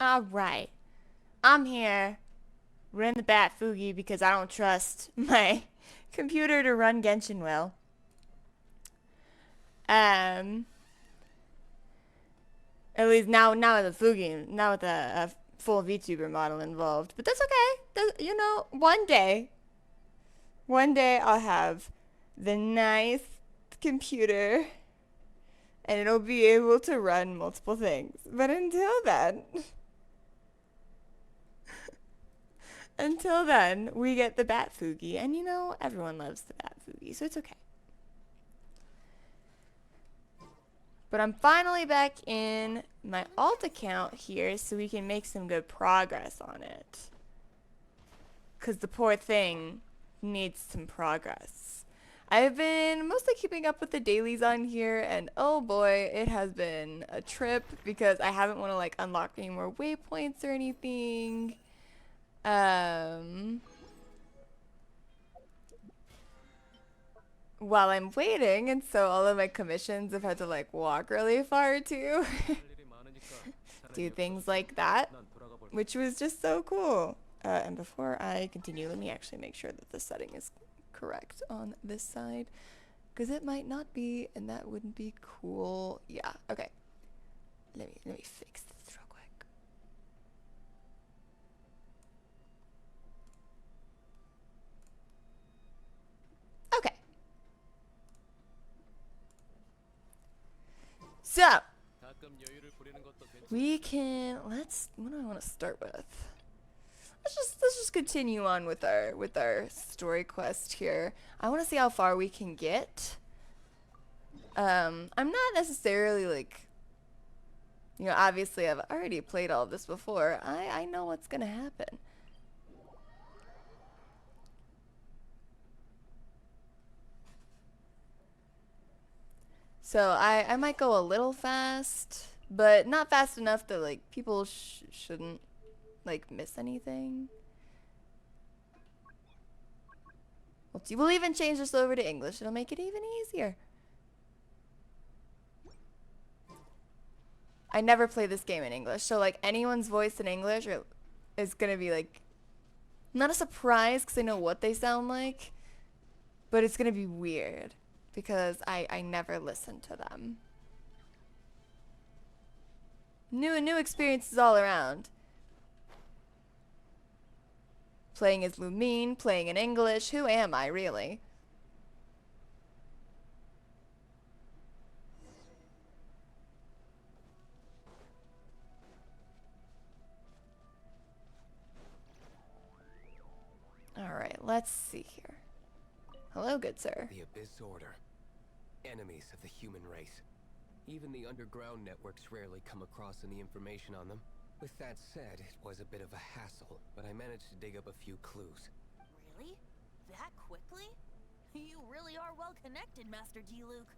Alright. I'm here. We're in the Bat Fugi because I don't trust my computer to run Genshin well. Um, at least now with the Fugi, now with a full VTuber model involved. But that's okay. You know, one day I'll have the nice computer and it'll be able to run multiple things. But until then, we get the Bat Fugi, and you know, everyone loves the Bat Fugi, so it's okay. But I'm finally back in my alt account here so we can make some good progress on it. Because the poor thing needs some progress. I've been mostly keeping up with the dailies on here, and oh boy, it has been a trip because I haven't want to like unlock any more waypoints or anything. While I'm waiting, and so all of my commissions have had to like walk really far to do things like that, which was just so cool. And before I continue, let me actually make sure that the setting is correct on this side, because it might not be, and that wouldn't be cool. Yeah, okay. Let me fix this real quick. Okay. So we can what do I want to start with? Let's just continue on with our story quest here. I want to see how far we can get. I'm not necessarily like, you know, obviously I've already played all of this before. I know what's gonna happen. So I might go a little fast, but not fast enough that like people shouldn't like miss anything. We'll even change this over to English. It'll make it even easier. I never play this game in English, so like anyone's voice in English is gonna be like not a surprise because I know what they sound like, but it's gonna be weird because I never listen to them. New experiences all around. Playing as Lumine, playing in English. Who am I, really? Alright, let's see here. Hello, good sir. The Abyss Order. Enemies of the human race. Even the underground networks rarely come across any information on them. With that said, it was a bit of a hassle, but I managed to dig up a few clues. Really? That quickly? You really are well connected, Master D. Luke.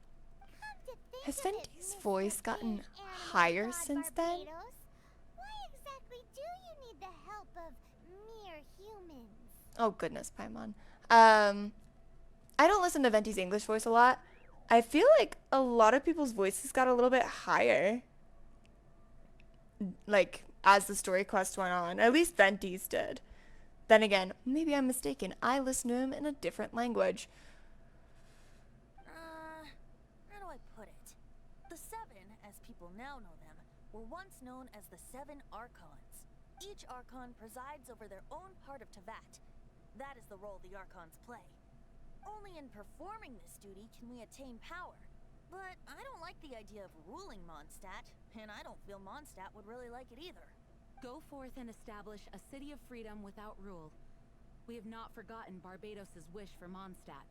Has Venti's voice gotten higher since then? Why exactly do you need the help of mere humans? Oh goodness, Paimon. I don't listen to Venti's English voice a lot. I feel like a lot of people's voices got a little bit higher. Like, as the story quest went on. At least Venti's did. Then again, maybe I'm mistaken. I listen to him in a different language. How do I put it? The Seven, as people now know them, were once known as the Seven Archons. Each Archon presides over their own part of Teyvat. That is the role the Archons play. Only in performing this duty can we attain power. But I don't like the idea of ruling Mondstadt, and I don't feel Mondstadt would really like it either. Go forth and establish a city of freedom without rule. We have not forgotten Barbados' wish for Mondstadt.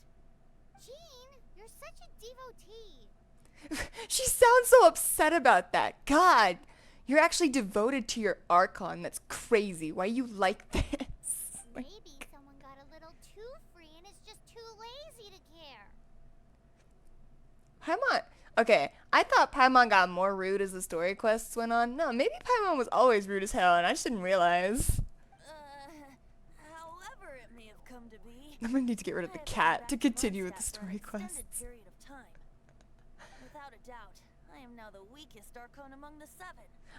Jean, you're such a devotee. She sounds so upset about that. God, you're actually devoted to your Archon. That's crazy. Why you like this? Maybe someone got a little too free and is just too lazy to care. Paimon. Okay, I thought Paimon got more rude as the story quests went on. No, maybe Paimon was always rude as hell and I just didn't realize. However it may have come to be, I'm gonna need to get rid of the cat to continue with the story quests. period of time. Without a doubt, I am now the weakest Archon among the 7.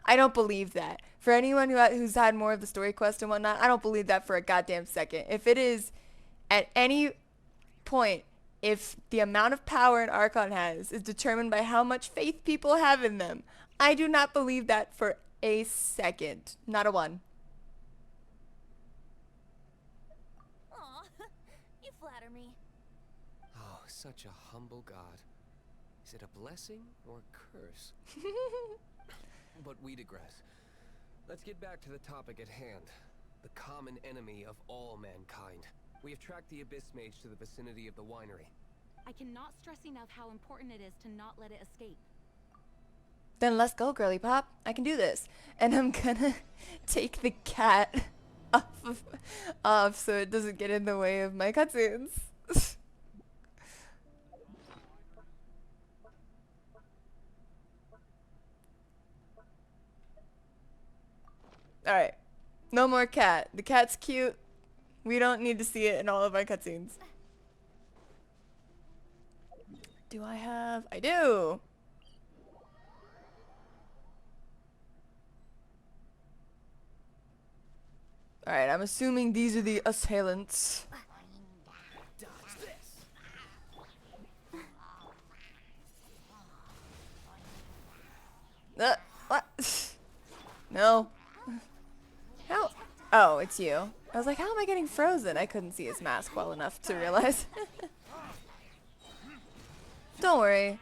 I don't believe that. For anyone who's had more of the story quest and whatnot, I don't believe that for a goddamn second. If it is at any point, if the amount of power an Archon has is determined by how much faith people have in them, I do not believe that for a second. Not a one. Aw, you flatter me. Oh, such a humble god. Is it a blessing or a curse? But we digress. Let's get back to the topic at hand. The common enemy of all mankind. We have tracked the Abyss Mage to the vicinity of the winery. I cannot stress enough how important it is to not let it escape. Then let's go, girly pop. I can do this. And I'm gonna take the cat off so it doesn't get in the way of my cutscenes. Alright. No more cat. The cat's cute. We don't need to see it in all of our cutscenes. Do I have... I do! Alright, I'm assuming these are the assailants. Dodge this! What? No. How? Oh, it's you. I was like, how am I getting frozen? I couldn't see his mask well enough to realize. Don't worry.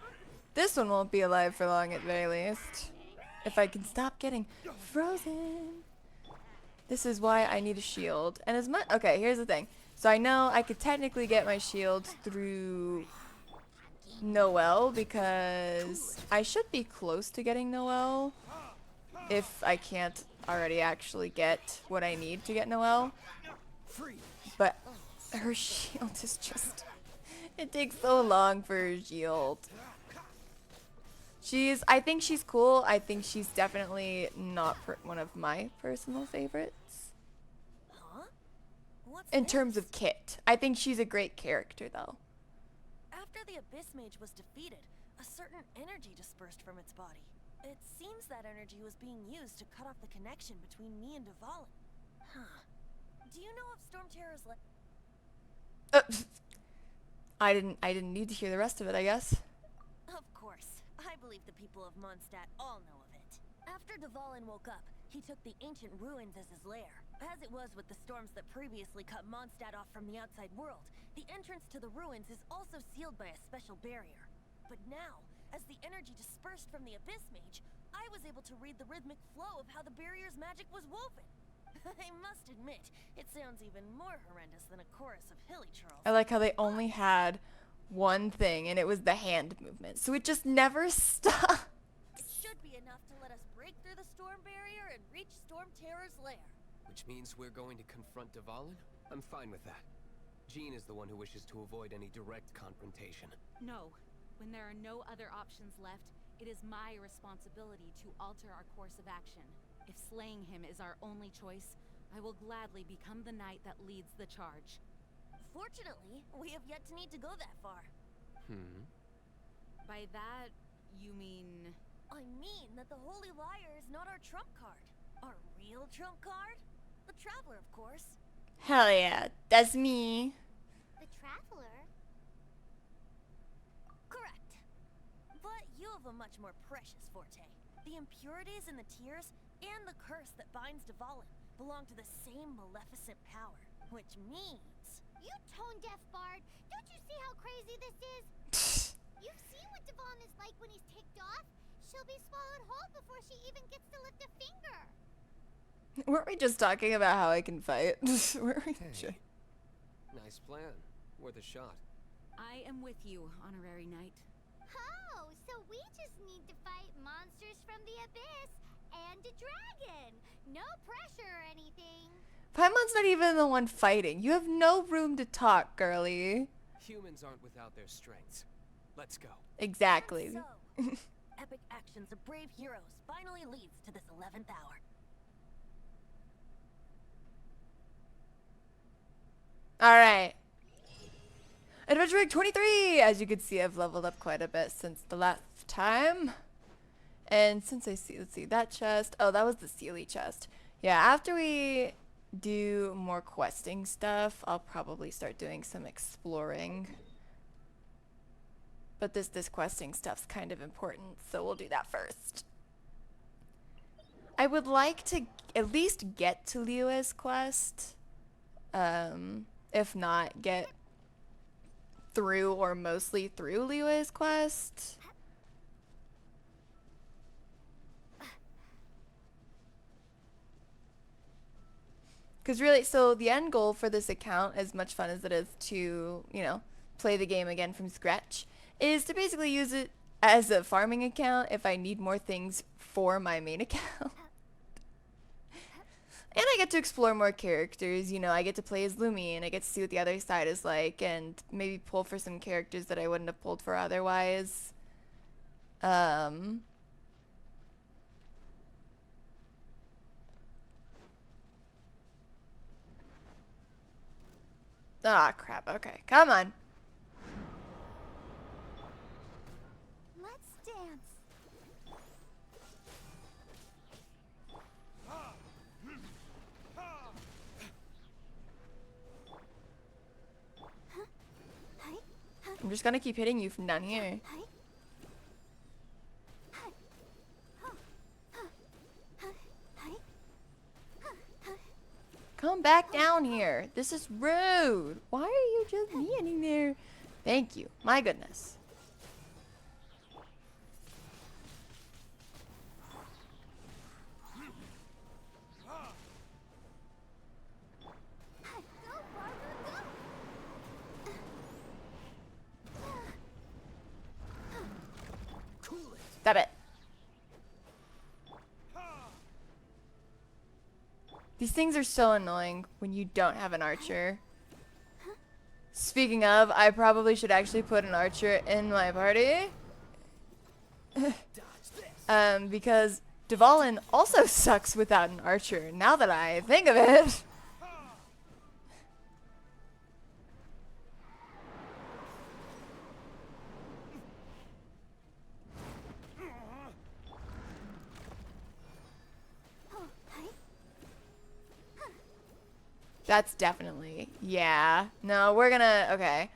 This one won't be alive for long at very least. If I can stop getting frozen. This is why I need a shield. And as much... Okay, here's the thing. So I know I could technically get my shield through Noelle because I should be close to getting Noelle if I can't already actually get what I need to get Noelle. But her shield is just... It takes so long for her shield. I think she's cool. I think she's definitely not one of my personal favorites. Huh? What's In this? terms of Kit. I think she's a great character though. After the Abyss Mage was defeated, a certain energy dispersed from its body. It seems that energy was being used to cut off the connection between me and Dvalin. Huh. Do you know if Storm Terror's I didn't need to hear the rest of it, I guess. Of course. I believe the people of Mondstadt all know of it. After Dvalin woke up, he took the ancient ruins as his lair. As it was with the storms that previously cut Mondstadt off from the outside world, the entrance to the ruins is also sealed by a special barrier. But now, as the energy dispersed from the Abyss Mage, I was able to read the rhythmic flow of how the barrier's magic was woven. I must admit, it sounds even more horrendous than a chorus of hilly trolls. I like how they only had one thing, and it was the hand movement. So it just never stopped. It should be enough to let us break through the storm barrier and reach Storm Terror's lair. Which means we're going to confront Dvalin? I'm fine with that. Jean is the one who wishes to avoid any direct confrontation. No. When there are no other options left, it is my responsibility to alter our course of action. If slaying him is our only choice, I will gladly become the knight that leads the charge. Fortunately, we have yet to need to go that far. By that, you mean... I mean that the Holy Liar is not our trump card. Our real trump card? The Traveler, of course. Hell yeah, that's me. The Traveler? Correct. But you have a much more precious forte. The impurities and the tears, and the curse that binds Dvalin belong to the same maleficent power. Which means... You tone-deaf bard! Don't you see how crazy this is? You've seen what Dvalin is like when he's ticked off. She'll be swallowed whole before she even gets to lift a finger. Weren't we just talking about how I can fight? Weren't we? Hey, nice plan. Worth a shot. I am with you, honorary knight. Oh, so we just need to fight monsters from the abyss and a dragon. No pressure or anything. Paimon's not even the one fighting. You have no room to talk, girly. Humans aren't without their strengths. Let's go. Exactly. And so, epic actions of brave heroes finally leads to this 11th hour. Alright. Adventure Week 23! As you can see, I've leveled up quite a bit since the last time. And since I see, let's see, that chest. Oh, that was the Sealy chest. Yeah, after we do more questing stuff, I'll probably start doing some exploring. But this questing stuff's kind of important, so we'll do that first. I would like to at least get to Liyue's quest. If not, get through or mostly through Liyue's quest. Because really, so the end goal for this account, as much fun as it is to, you know, play the game again from scratch, is to basically use it as a farming account if I need more things for my main account. And I get to explore more characters, you know, I get to play as Lumi, and I get to see what the other side is like, and maybe pull for some characters that I wouldn't have pulled for otherwise. Ah, crap, okay, come on. Let's dance. I'm just gonna keep hitting you from down here. Come back down here. This is rude. Why are you just standing there? Thank you. My goodness. Stop it. These things are so annoying when you don't have an archer. Speaking of, I probably should actually put an archer in my party. Because Dvalin also sucks without an archer, now that I think of it. That's definitely, yeah. No, we're gonna, okay.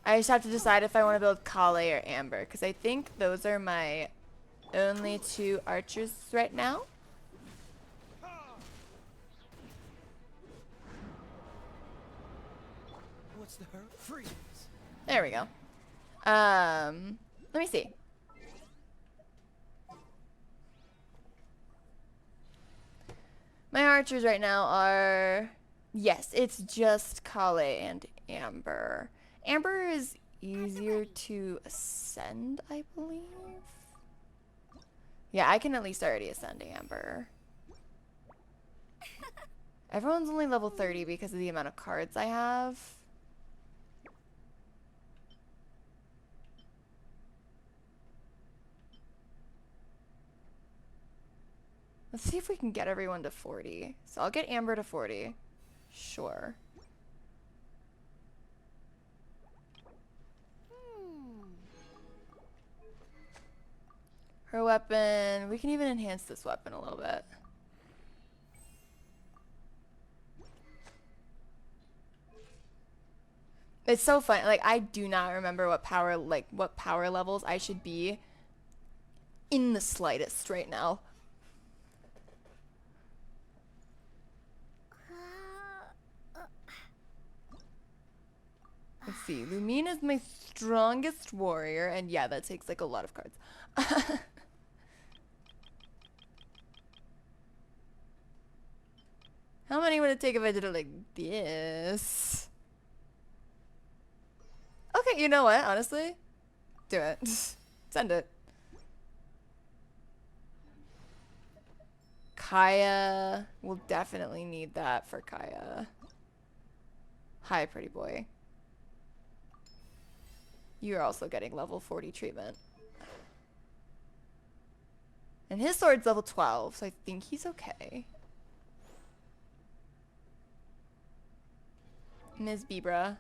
I just have to decide if I want to build Kale or Amber, because I think those are my only two archers right now. What's the hurry? Freeze! There we go. Let me see. My archers right now are, yes, it's just Kale and Amber. Amber is easier to ascend, I believe. Yeah, I can at least already ascend Amber. Everyone's only level 30 because of the amount of cards I have. Let's see if we can get everyone to 40. So I'll get Amber to 40. Sure. Her weapon, we can even enhance this weapon a little bit. It's so fun. Like, I do not remember what power levels I should be in the slightest right now. Let's see. Lumine is my strongest warrior, and yeah, that takes like a lot of cards. How many would it take if I did it like this? Okay, you know what? Honestly, do it. Send it. Kaya. We'll definitely need that for Kaya. Hi, pretty boy. You're also getting level 40 treatment. And his sword's level 12, so I think he's okay. Ms. Bibra.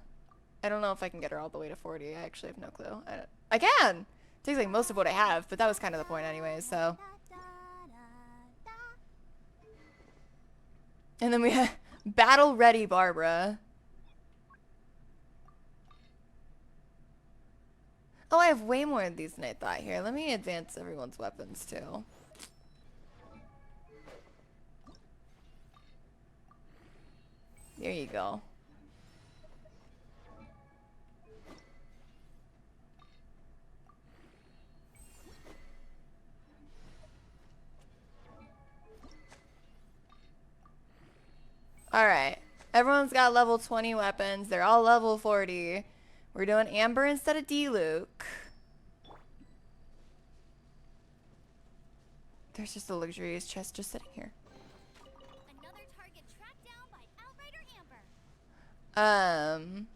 I don't know if I can get her all the way to 40. I actually have no clue. I can. Takes like most of what I have, but that was kind of the point anyway, so. And then we have battle ready Barbara. Oh, I have way more of these than I thought here. Let me advance everyone's weapons too. There you go. Alright. Everyone's got level 20 weapons. They're all level 40. We're doing Amber instead of D-Luke. There's just a luxurious chest just sitting here. Another target tracked down by Outrider Amber.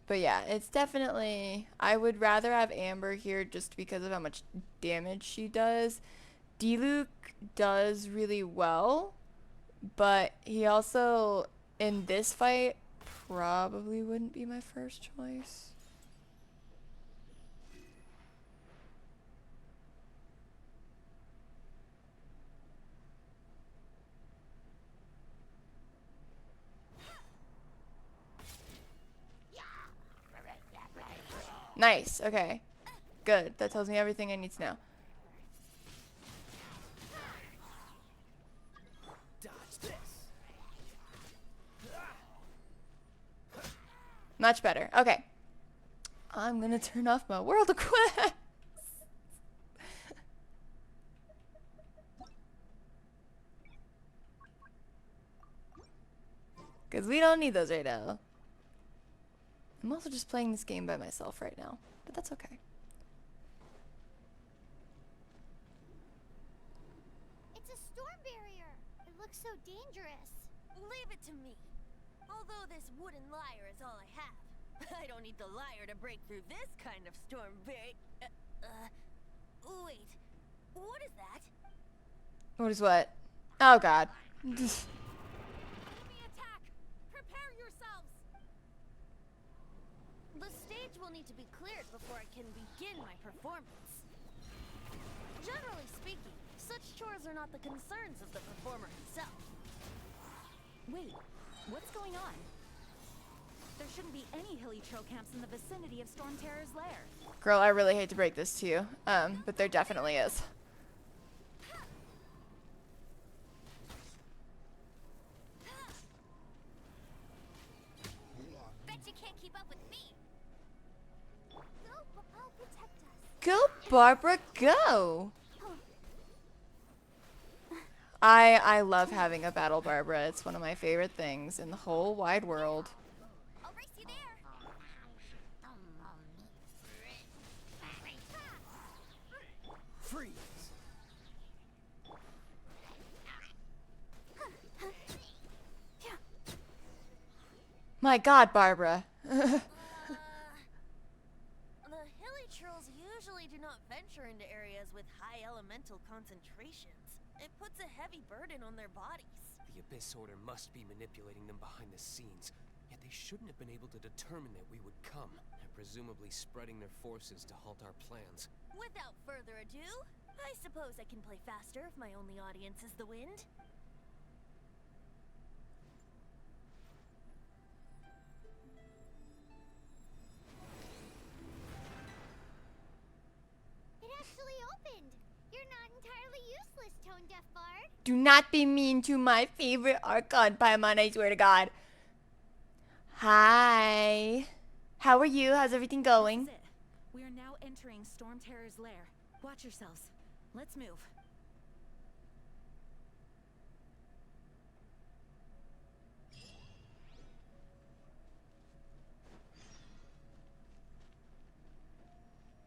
But yeah, it's definitely... I would rather have Amber here just because of how much damage she does. D-Luke does really well, but he also, in this fight, probably wouldn't be my first choice. Nice, okay. Good, that tells me everything I need to know. Much better, okay. I'm gonna turn off my world of quests. Because we don't need those right now. I'm also just playing this game by myself right now, but that's okay. It's a storm barrier. It looks so dangerous. Leave it to me. Although this wooden lyre is all I have, I don't need the lyre to break through this kind of storm barrier. Wait, what is that? What is what? Oh god. Enemy attack! Prepare yourselves! The stage will need to be cleared before I can begin my performance. Generally speaking, such chores are not the concerns of the performer himself. Wait, what's going on? There shouldn't be any hilly trail camps in the vicinity of Storm Terror's lair. Girl, I really hate to break this to you, but there definitely is. Bet you can't keep up with me. Go, I'll protect us. Go, Barbara, go! I love having a battle Barbara. It's one of my favorite things in the whole wide world. I'll race you there. Freeze! My god, Barbara. The hilly trolls usually do not venture into areas with high elemental concentrations. It puts a heavy burden on their bodies. The Abyss Order must be manipulating them behind the scenes, yet they shouldn't have been able to determine that we would come, and presumably spreading their forces to halt our plans. Without further ado, I suppose I can play faster if my only audience is the wind. It actually opened. You're not entirely useless, Tone Deaf Bard. Do not be mean to my favorite Archon Paimon, I swear to God. Hi. How are you? How's everything going? This is it. We are now entering Storm Terror's lair. Watch yourselves. Let's move.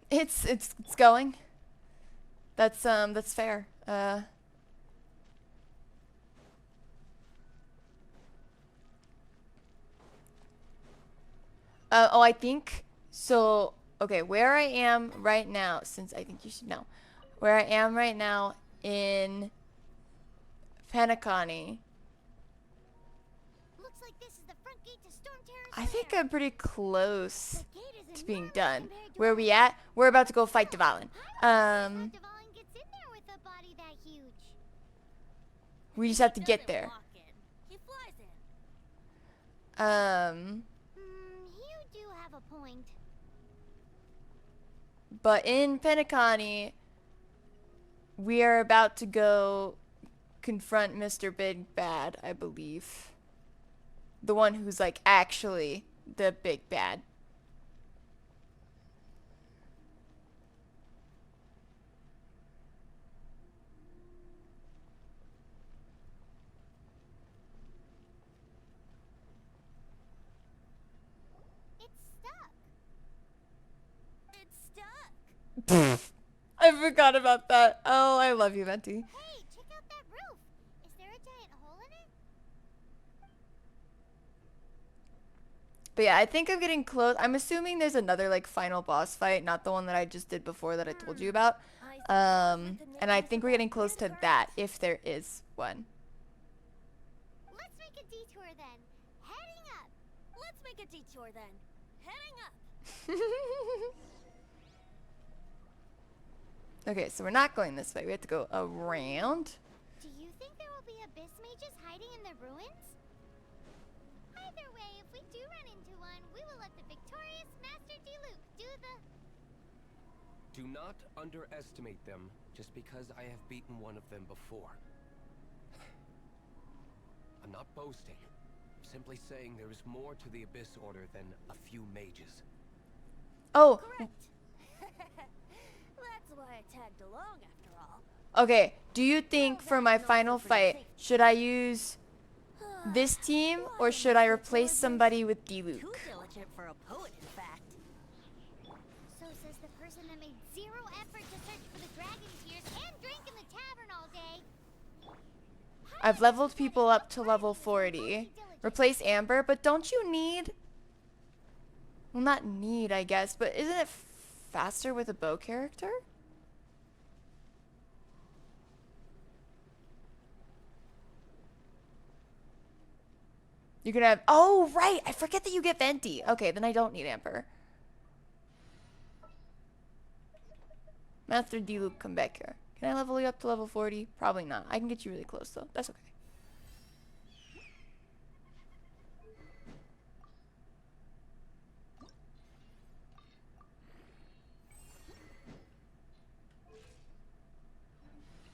It's going. That's fair. Oh, I think so. Okay, where I am right now, since I think you should know, where I am right now in Penacony. Looks Looks like this is the front gate to Storm Terror's I think lair. I'm pretty close The gate is to being enormous done. compared to Where our we at? We're about to go fight Dvalin. How Devon gets in there with a body that huge? We just have to He get doesn't there. walk in. He flies in. You do have a point. But in Penacony, we are about to go confront Mr. Big Bad, I believe. The one who's like actually the big bad. It's stuck. It's stuck. I forgot about that. Oh, I love you, Venti. Hey, check out that roof. Is there a giant hole in it? But yeah, I think I'm getting close. I'm assuming there's another like final boss fight, not the one that I just did before that I told you about. And I think we're getting close to that, if there is one. Let's make a detour then. Heading up. Let's make a detour then. Heading up. Okay, so we're not going this way. We have to go around. Do you think there will be abyss mages hiding in the ruins? Either way, if we do run into one, we will let the victorious Master Diluc do the... Do not underestimate them just because I have beaten one of them before. I'm not boasting. I'm simply saying there is more to the Abyss Order than a few mages. Oh, Correct. That's why I tagged along after all. okay. Do you think for my final fight, should I use this team or should I replace somebody with Diluc? Too diligent for a poet, in fact. So says the person that made zero effort to search for the dragon tears and drink in the tavern all day. I've leveled people up to level 40. Replace Amber, but don't you need... Well, not need, I guess, but isn't it faster with a bow character? You can have... Oh, right! I forget that you get Venti. Okay, then I don't need Amber. Master Diluc, come back here. Can I level you up to level 40? Probably not. I can get you really close, though. That's okay.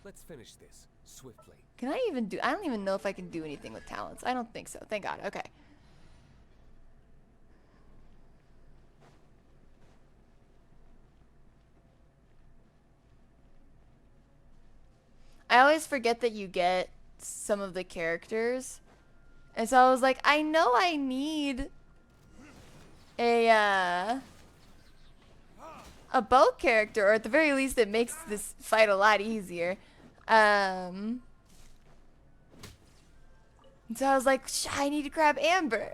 Let's finish this swiftly. Can I even do... I don't even know if I can do anything with talents. I don't think so. Thank God. Okay. I always forget that you get some of the characters. And so I was like, I know I need a bow character, or at the very least it makes this fight a lot easier. So I was like, I need to grab Amber.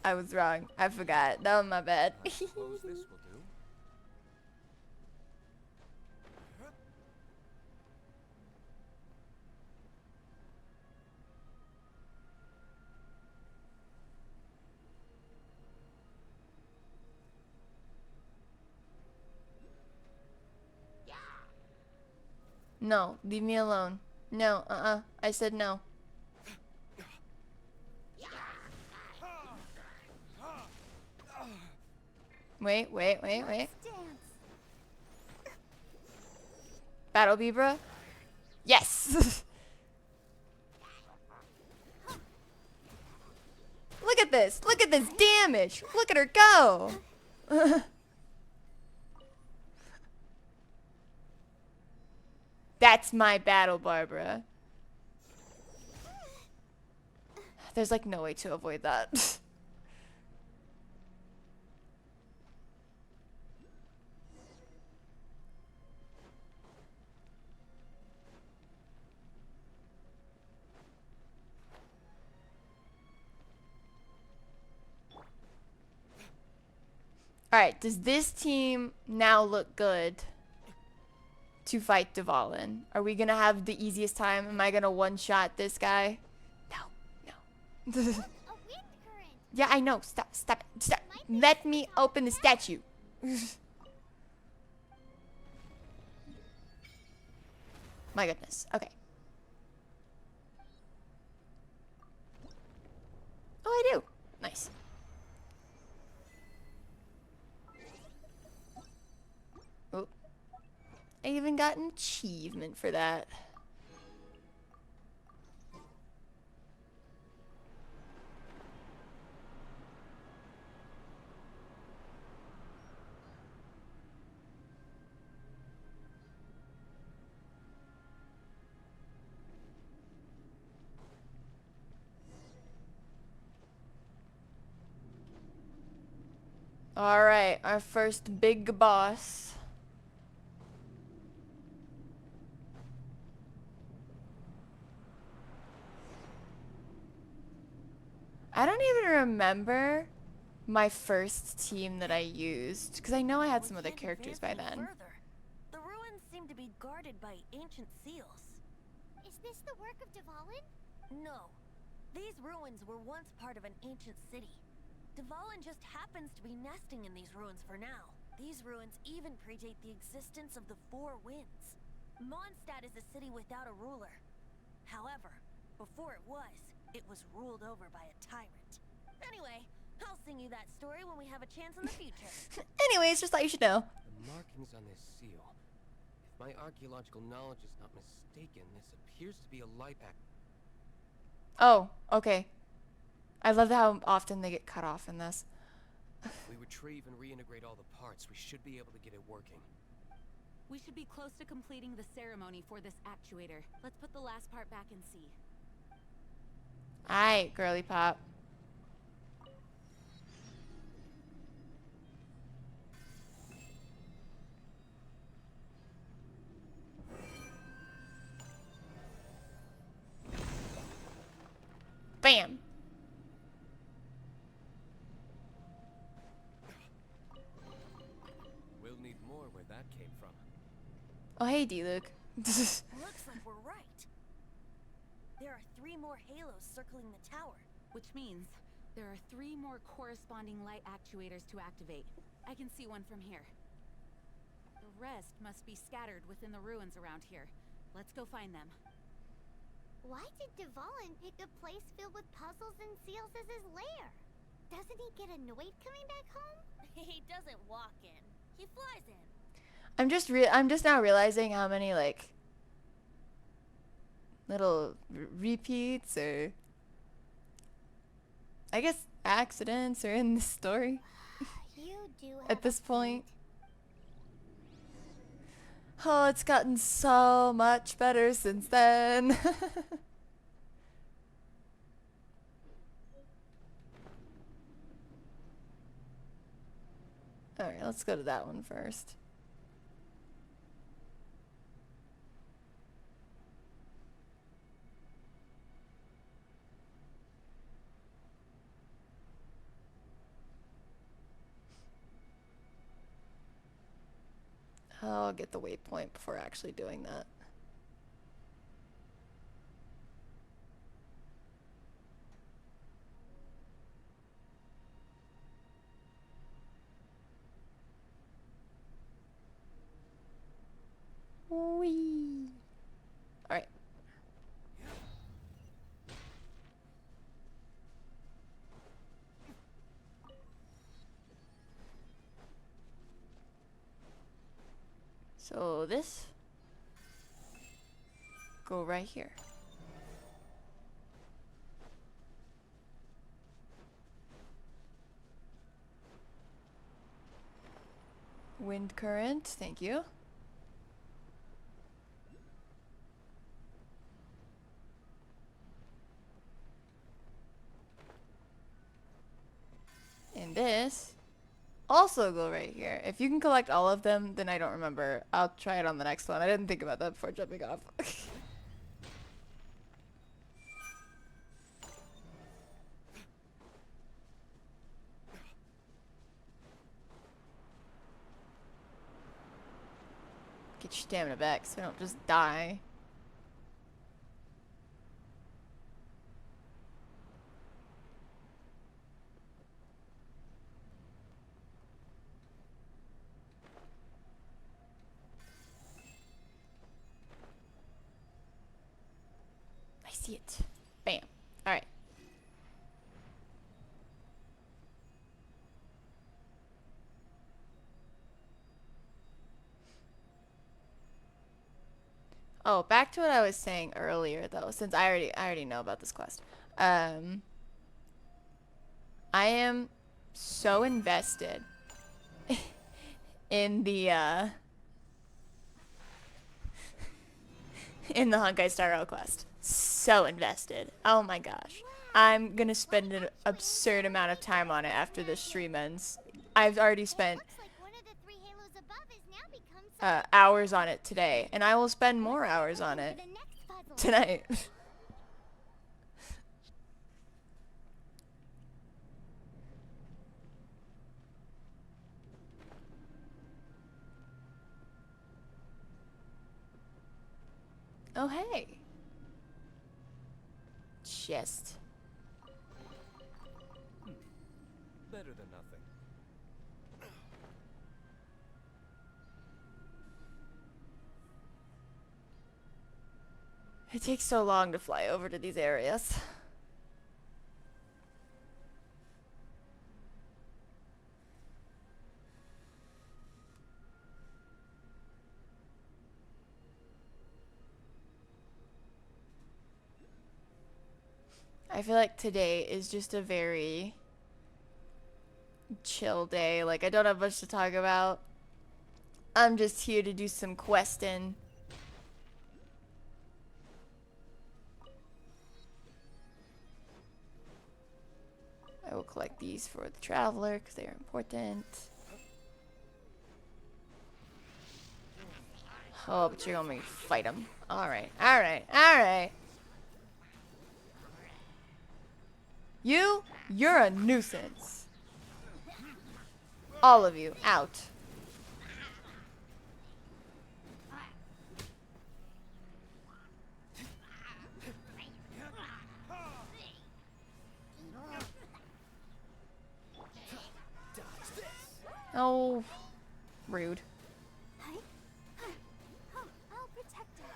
I was wrong. I forgot. That was my bad. I suppose this will do. No, leave me alone. No, I said no. Wait. Dance. Battle Bebra? Yes! Look at this! Look at this damage! Look at her go! That's my battle, Barbara. There's like no way to avoid that. Alright, does this team now look good to fight Dvalin? Are we gonna have the easiest time? Am I gonna one-shot this guy? No. A Yeah, I know. Stop, stop, stop. Let me open the statue. My goodness. Okay. Oh, I do. Nice. Oh. I even got an achievement for that. Alright, our first big boss. I don't even remember my first team that I used, because I know I had some other characters by then. Further. The ruins seem to be guarded by ancient seals. Is this the work of Dvalin? No. These ruins were once part of an ancient city. Dvalin just happens to be nesting in these ruins for now. These ruins even predate the existence of the Four Winds. Mondstadt is a city without a ruler. However, before it was ruled over by a tyrant. Anyway, I'll sing you that story when we have a chance in the future. Anyways, just thought you should know. The markings on this seal. If my archaeological knowledge is not mistaken, this appears to be a light pack. Oh, okay. I love how often they get cut off in this. If we retrieve and reintegrate all the parts, we should be able to get it working. We should be close to completing the ceremony for this actuator. Let's put the last part back and see. Aight, girly pop. Bam. We'll need more where that came from. Oh, hey, D-Luke. Looks like we're right. There are 3 more halos circling the tower. Which means there are 3 more corresponding light actuators to activate. I can see one from here. The rest must be scattered within the ruins around here. Let's go find them. Why did Dvalin pick a place filled with puzzles and seals as his lair? Doesn't he get annoyed coming back home? He doesn't walk in. He flies in. I'm just now realizing how many like little repeats or I guess accidents are in the story You do have at this a point. Oh, it's gotten so much better since then. Alright, let's go to that one first. I'll get the waypoint before actually doing that. Whee! Alright. So this go right here. Wind current, thank you. And this also go right here. If you can collect all of them, then I don't remember. I'll try it on the next one. I didn't think about that before jumping off. Get your stamina back so I don't just die. see it. Bam. Alright. Oh, back to what I was saying earlier though, since I already know about this quest. I am so invested in the Honkai Star Rail quest. So invested. Oh my gosh. I'm gonna spend an absurd amount of time on it after this stream ends. I've already spent Looks like one of the three halos above has now become hours on it today, and I will spend more hours on it the next puzzle. tonight. Oh, hey. Chest. Better than nothing. It takes so long to fly over to these areas. I feel like today is just a very chill day. Like, I don't have much to talk about. I'm just here to do some questing. I will collect these for the traveler because they are important. Oh, but you're gonna make me fight them. Alright, alright, alright. You're a nuisance. All of you, out. Oh, rude. I'll protect us.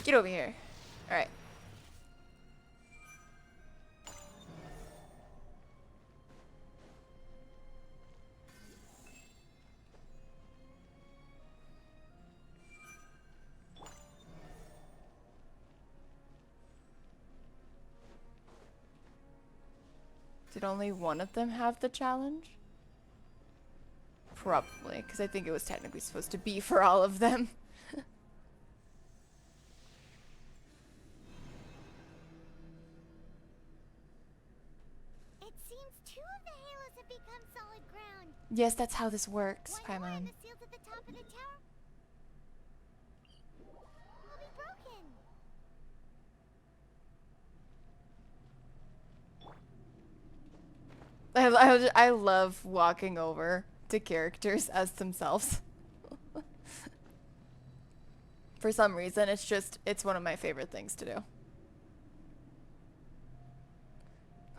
Get over here. Alright. Did only one of them have the challenge? Probably, because I think it was technically supposed to be for all of them. It seems two of the halos have become solid ground. Yes, that's how this works, One more and Paimon. the seals at the top of the tower will be broken. I love walking over to characters as themselves. For some reason, it's one of my favorite things to do.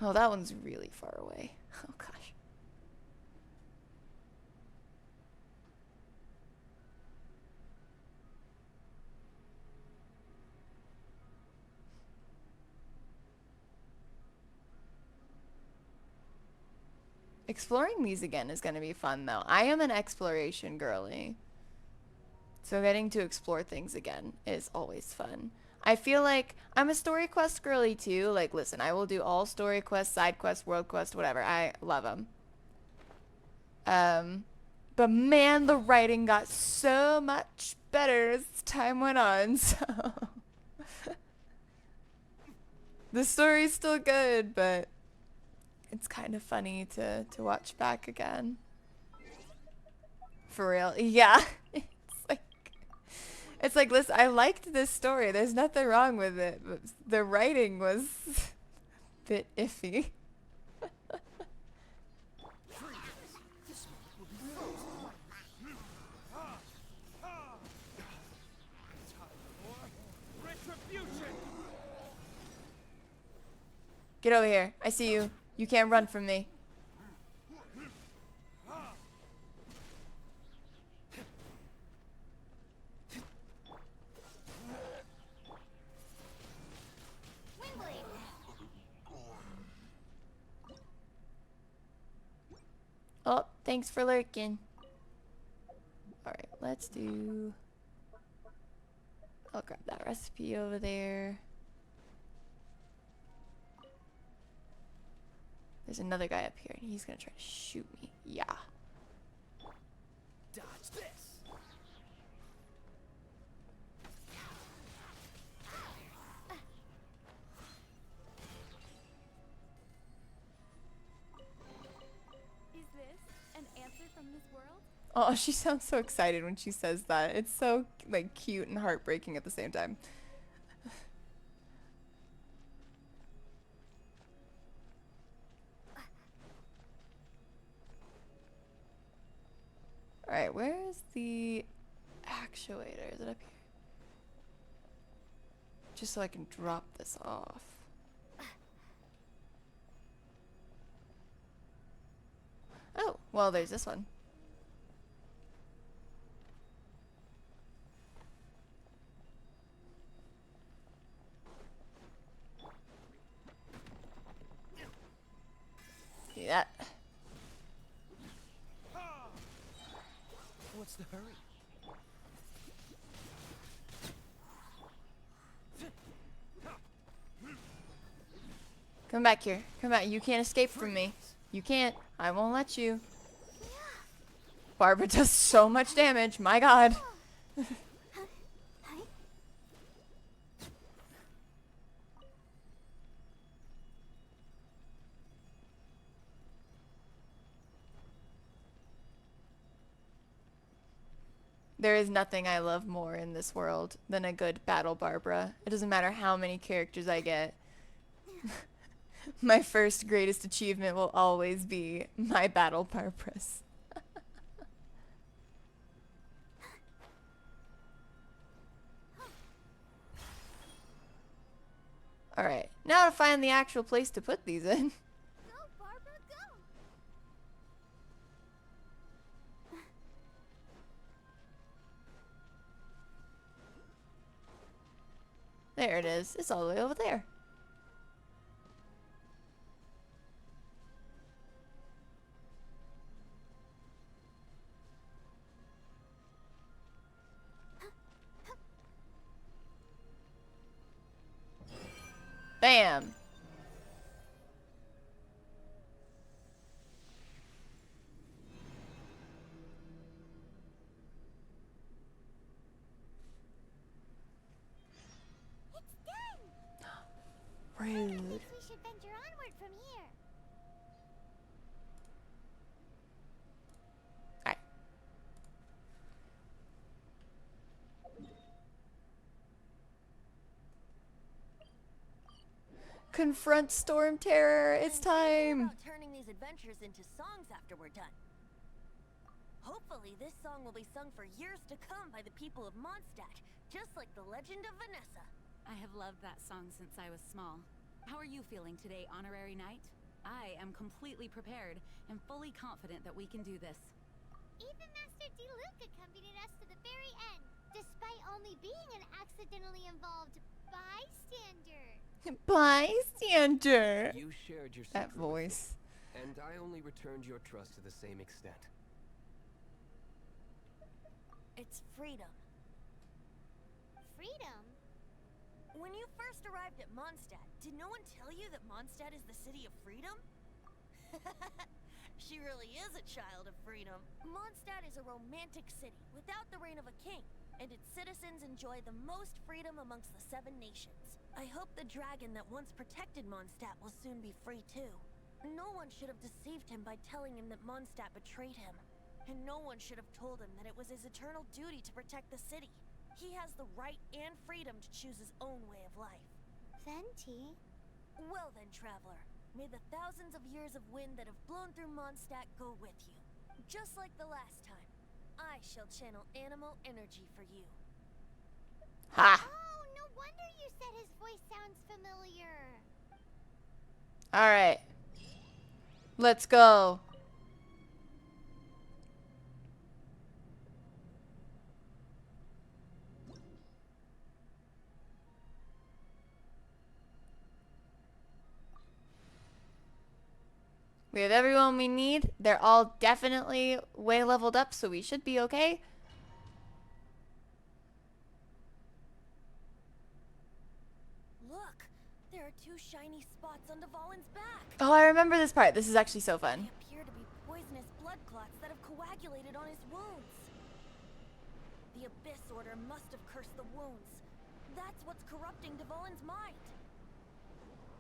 Oh, that one's really far away. Oh gosh. Exploring these again is going to be fun though. I am an exploration girly. So getting to explore things again is always fun. I feel like I'm a story quest girly too. Like, listen, I will do all story quests, side quests, world quests, whatever. I love them. But man, the writing got so much better as time went on. So the story's still good, but it's kind of funny to watch back again. For real. Yeah. It's like, listen, I liked this story. There's nothing wrong with it. But the writing was a bit iffy. Get over here. I see you. You can't run from me. Thanks for lurking. Alright, let's do... I'll grab that recipe over there. There's another guy up here, and he's gonna try to shoot me. Yeah. Dodge this. Is this an answer from this world? Oh, she sounds so excited when she says that. It's so, like, cute and heartbreaking at the same time. Alright, where's the actuator? Is it up here? Just so I can drop this off. Oh, well, there's this one. Do that. What's the hurry? Come back here. Come back. You can't escape from me. You can't. I won't let you. Barbara does so much damage. My god. There is nothing I love more in this world than a good battle Barbara. It doesn't matter how many characters I get. My first greatest achievement will always be my battle Barbaras. Alright, now to find the actual place to put these in. Go, Barbara, go! There it is. It's all the way over there. Bam! It's done! Rude. I guess we should venture onward from here. Alright. Confront Storm Terror. It's I'm thinking time. about turning these adventures into songs after we're done. Hopefully, this song will be sung for years to come by the people of Mondstadt, just like the legend of Vanessa. I have loved that song since I was small. How are you feeling today, Honorary Knight? I am completely prepared and fully confident that we can do this. Even Master Diluc accompanied us to the very end, despite only being an accidentally involved bystander. Bystander. You shared your That secret with me, voice. and I only returned your trust to the same extent. It's freedom. Freedom? When you first arrived at Mondstadt, did no one tell you that Mondstadt is the city of freedom? She really is a child of freedom. Mondstadt is a romantic city without the reign of a king, and its citizens enjoy the most freedom amongst the 7 nations. I hope the dragon that once protected Mondstadt will soon be free too. No one should have deceived him by telling him that Mondstadt betrayed him. And no one should have told him that it was his eternal duty to protect the city. He has the right and freedom to choose his own way of life. Venti? Well then, traveler, may the thousands of years of wind that have blown through Mondstadt go with you. Just like the last time, I shall channel animal energy for you. Ha! Oh, no wonder you said his voice sounds familiar. Alright. Let's go. We have everyone we need. They're all definitely way leveled up, so we should be okay. Look, there are two shiny spots on Dvalin's back. Oh, I remember this part. This is actually so They fun. appear to be poisonous blood clots that have coagulated on his wounds. The Abyss Order must have cursed the wounds. That's what's corrupting Dvalin's mind.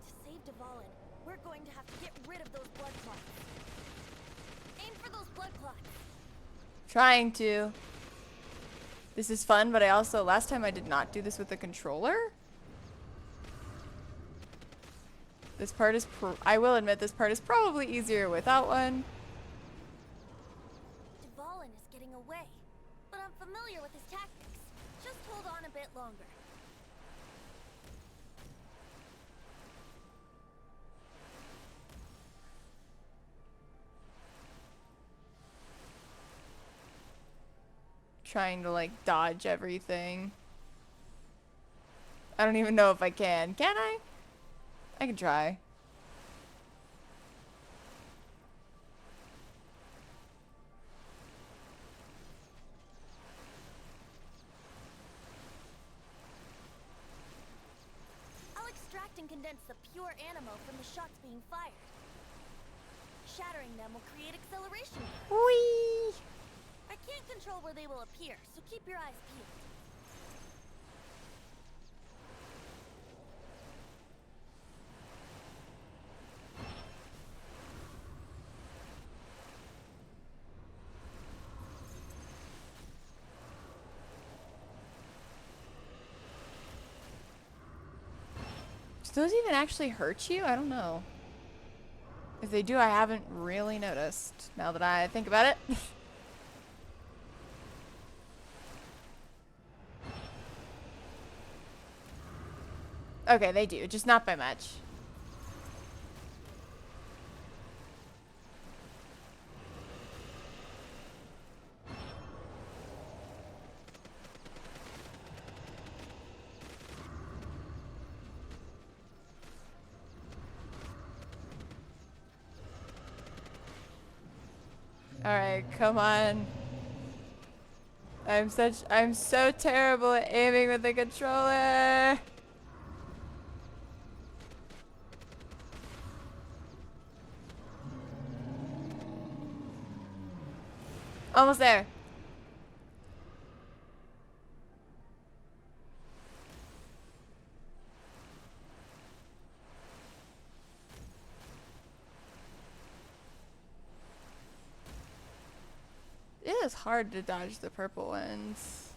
To save Dvalin, we're going to have to get rid of those blood clots. Aim for those blood clots. Trying to. This is fun, but I also, last time I did not do this with the controller. This part is, I will admit, this part is probably easier without one. Dvalin is getting away, but I'm familiar with his tactics. Just hold on a bit longer. Trying to like dodge everything. I don't even know if I can. Can I? I can try. I'll extract and condense the pure animo from the shots being fired. Shattering them will create acceleration. Whee! I can't control where they will appear, so keep your eyes peeled. Do those even actually hurt you? I don't know. If they do, I haven't really noticed, now that I think about it. Okay, they do, just not by much. Alright, come on. I'm so terrible at aiming with the controller. Almost there. It is hard to dodge the purple ones.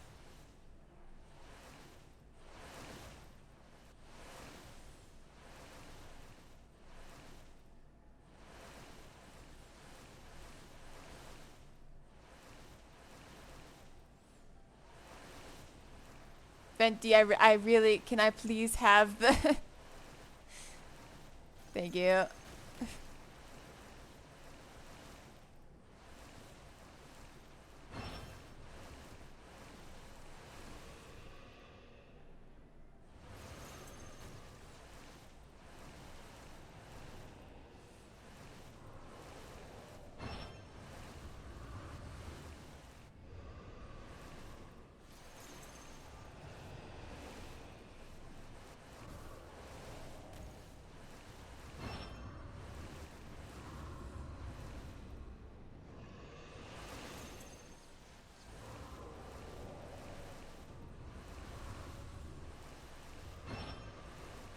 Venti, I really, can I please have the... Thank you.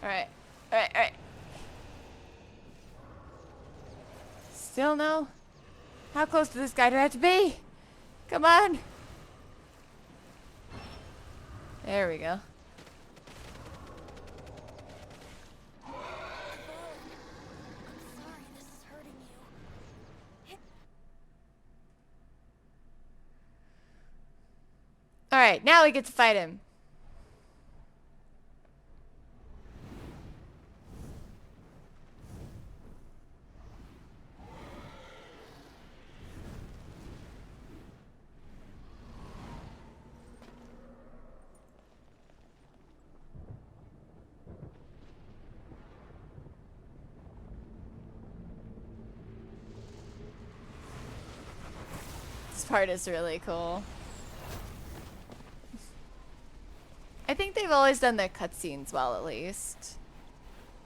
Alright. Alright, alright. Still no? How close to this guy do I have to be? Come on. There we go. I'm sorry this is hurting you. Alright, now we get to fight him. part is really cool. I think they've always done their cutscenes well, at least.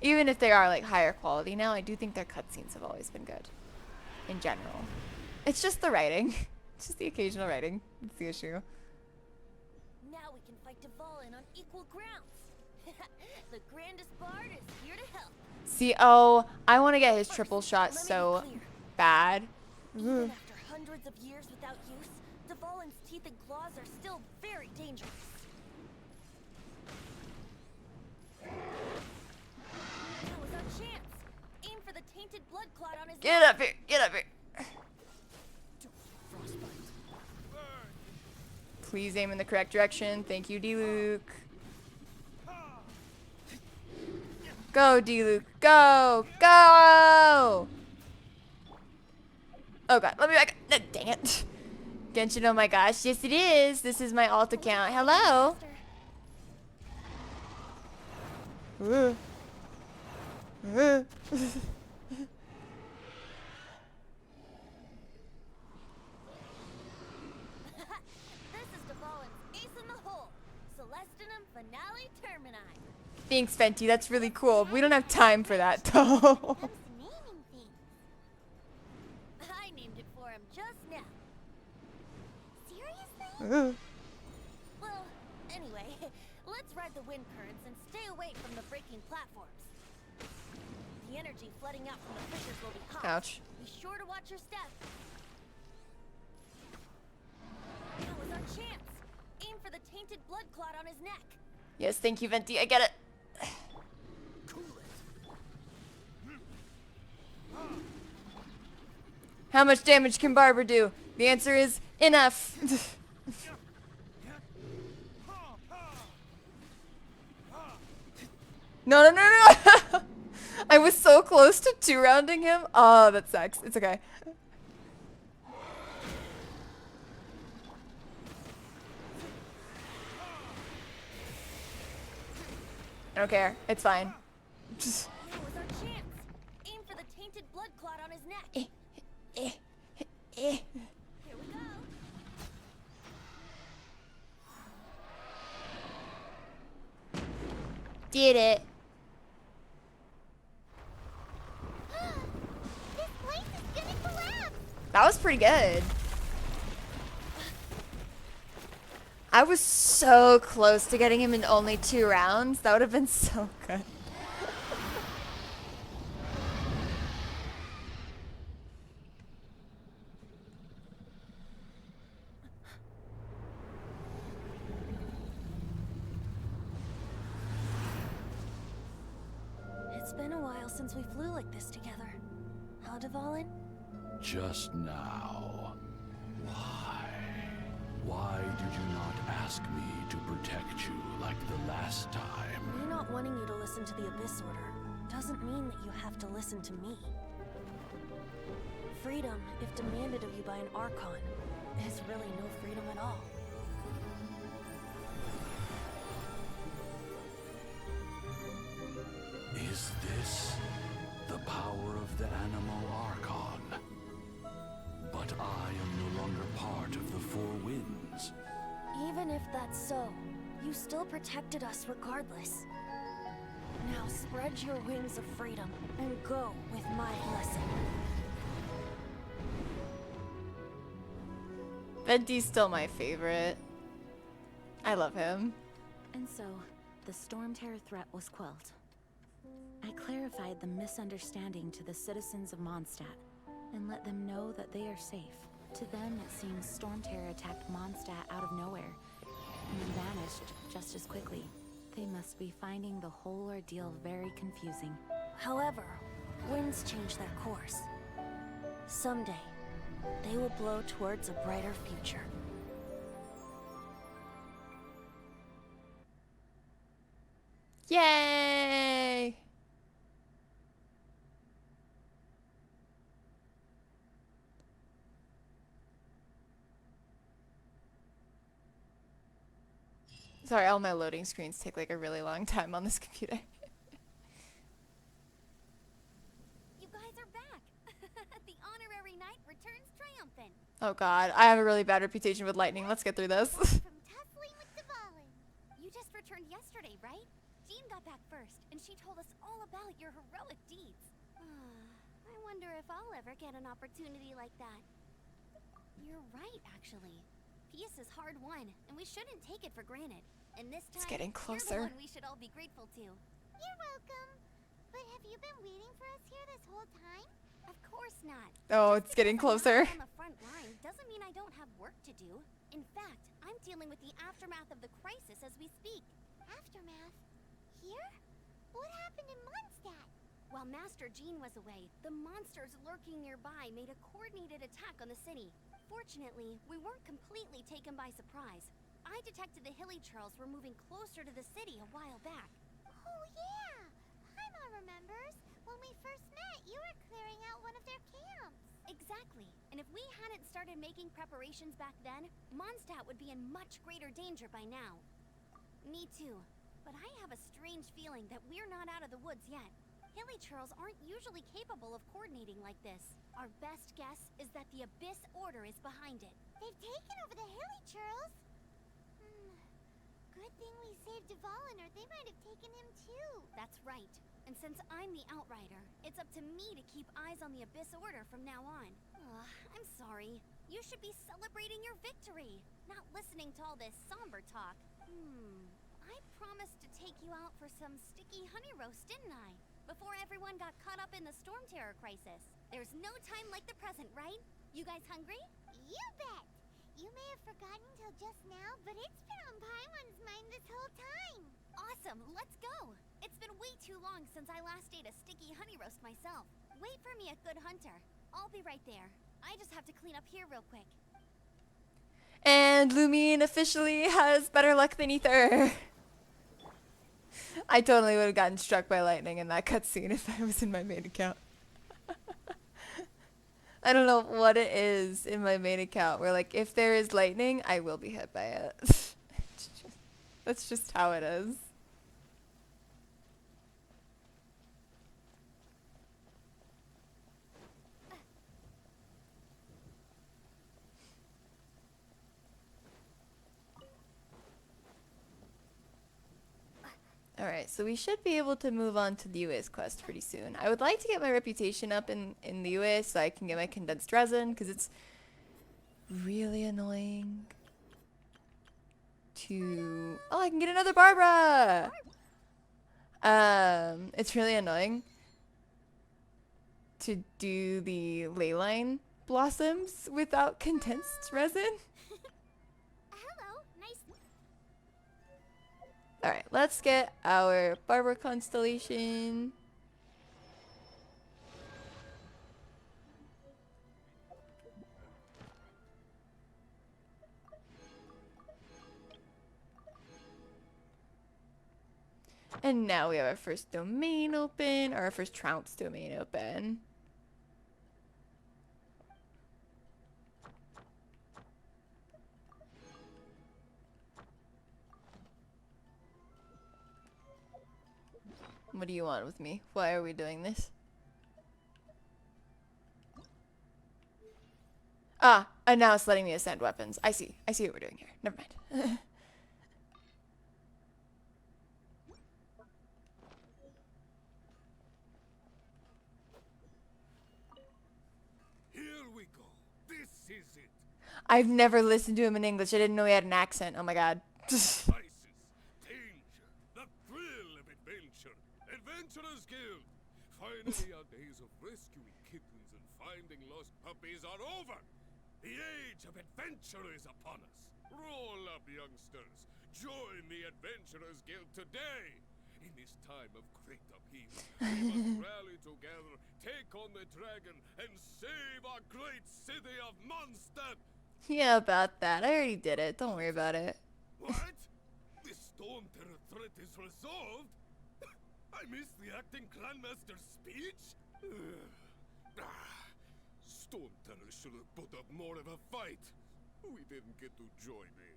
Even if they are like higher quality now, I do think their cutscenes have always been good. In general. It's just the writing. It's just the occasional writing. That's the issue. Now we can fight Dvalin on equal grounds. The grandest bard is here to help. See, oh, I want to get his triple shot Let me be so clear. bad. Even after hundreds of years without use, Dvalin's teeth and claws are still very dangerous. That was our chance. Aim for the tainted blood clot on his Get up here. Get up here. Please aim in the correct direction. Thank you, D-Luke. Go, D-Luke. Go. Go! Oh god, let me back. No, dang it. Genshin, oh my gosh. Yes, it is. This is my alt account. Hello. This is Dvalin's ace in the hole. Celestinum Finale Termini. Thanks, Fenty. That's really cool. We don't have time for that, though. Comes to naming things. I named it for him just now. Seriously? Well, anyway, let's ride the wind currents and stay away from the breaking platforms. The energy flooding out from the fissures will be hot. Ouch. Be sure to watch your step. That was our chance. Aim for the tainted blood clot on his neck. Yes, thank you, Venti. I get it. How much damage can Barber do? The answer is enough. No, no, no, no. I was so close to 2-rounding him. Oh, that sucks. It's okay. I don't care. It's fine. That was our chance. Aim for the tainted blood clot on his neck. Here we go. Did it. This place is gonna collapse. That was pretty good. I was so close to getting him in only 2 rounds. That would have been so good. It's been a while since we flew like this together. How, Dvalin? Just now. Why? Why did you not ask me to protect you like the last time? Me not wanting you to listen to the Abyss Order doesn't mean that you have to listen to me. Freedom, if demanded of you by an Archon, is really no freedom at all. Is this the power of the Animal Archon? But I am no longer part of the Four Winds. Even if that's so, you still protected us regardless. Now spread your wings of freedom and go with my blessing. Venti's still my favorite. I love him. And so, the Storm Terror threat was quelled. I clarified the misunderstanding to the citizens of Mondstadt, and let them know that they are safe. To them, it seems Storm Terror attacked Mondstadt out of nowhere, and then vanished just as quickly. They must be finding the whole ordeal very confusing. However, winds change their course. Someday, they will blow towards a brighter future. Yay! Sorry, all my loading screens take like a really long time on this computer. You guys are back. The honorary knight returns triumphant. Oh god, I have a really bad reputation with lightning. Let's get through this. From tussling with Dvalin. You just returned yesterday, right? Jean got back first, and she told us all about your heroic deeds. I wonder if I'll ever get an opportunity like that. You're right, actually. Peace is hard won, and we shouldn't take it for granted. And this time, It's getting you're closer. the one we should all be grateful to. You're welcome. But have you been waiting for us here this whole time? Of course not. Oh, Just it's getting because I'm closer. not on the front line doesn't mean I don't have work to do. In fact, I'm dealing with the aftermath of the crisis as we speak. Aftermath? Here? What happened in Mondstadt? While Master Jean was away, the monsters lurking nearby made a coordinated attack on the city. Fortunately, we weren't completely taken by surprise. I detected the Hilly Churls were moving closer to the city a while back. Oh yeah! Paimon remembers. When we first met, you were clearing out one of their camps. Exactly. And if we hadn't started making preparations back then, Mondstadt would be in much greater danger by now. Me too. But I have a strange feeling that we're not out of the woods yet. Hilly Churls aren't usually capable of coordinating like this. Our best guess is that the Abyss Order is behind it. They've taken over the Hilly Churls. Good thing we saved Dvalin, or they might have taken him too. That's right. And since I'm the Outrider, it's up to me to keep eyes on the Abyss Order from now on. I'm sorry. You should be celebrating your victory, not listening to all this somber talk. I promised to take you out for some sticky honey roast, didn't I? Before everyone got caught up in the Storm Terror crisis. There's no time like the present, right? You guys hungry? You bet! You may have forgotten till just now, but it's been on Paimon's mind this whole time. Awesome, let's go! It's been way too long since I last ate a sticky honey roast myself. Wait for me at Good Hunter. I'll be right there. I just have to clean up here real quick. And Lumine officially has better luck than Ether. I totally would have gotten struck by lightning in that cutscene if I was in my main account. I don't know what it is in my main account where, like, if there is lightning, I will be hit by it. That's just how it is. Alright, so we should be able to move on to the US quest pretty soon. I would like to get my reputation up in the US so I can get my condensed resin, because it's really annoying to... Oh, I can get another Barbara! It's really annoying to do the leyline blossoms without condensed resin. Hello, nice... Alright, let's get our Barbara constellation. And now we have our first domain open, or our first Trounce domain open. What do you want with me? Why are we doing this? Ah, and now it's letting me ascend weapons. I see what we're doing here. Never mind. Here we go. This is it. I've never listened to him in English. I didn't know he had an accent. Oh my god. Crisis, danger, the thrill of adventure. Adventurers Guild. Finally, our days of rescuing kittens and finding lost puppies are over. The age of adventure is upon us. Roll up, youngsters. Join the Adventurers Guild today. In this time of great upheaval, we must rally together, take on the dragon, and save our great city of Mondstadt. Yeah, about that. I already did it. Don't worry about it. What? The Storm Terror threat is resolved? I missed the acting clanmaster's speech? Storm Terror should have put up more of a fight. We didn't get to join in.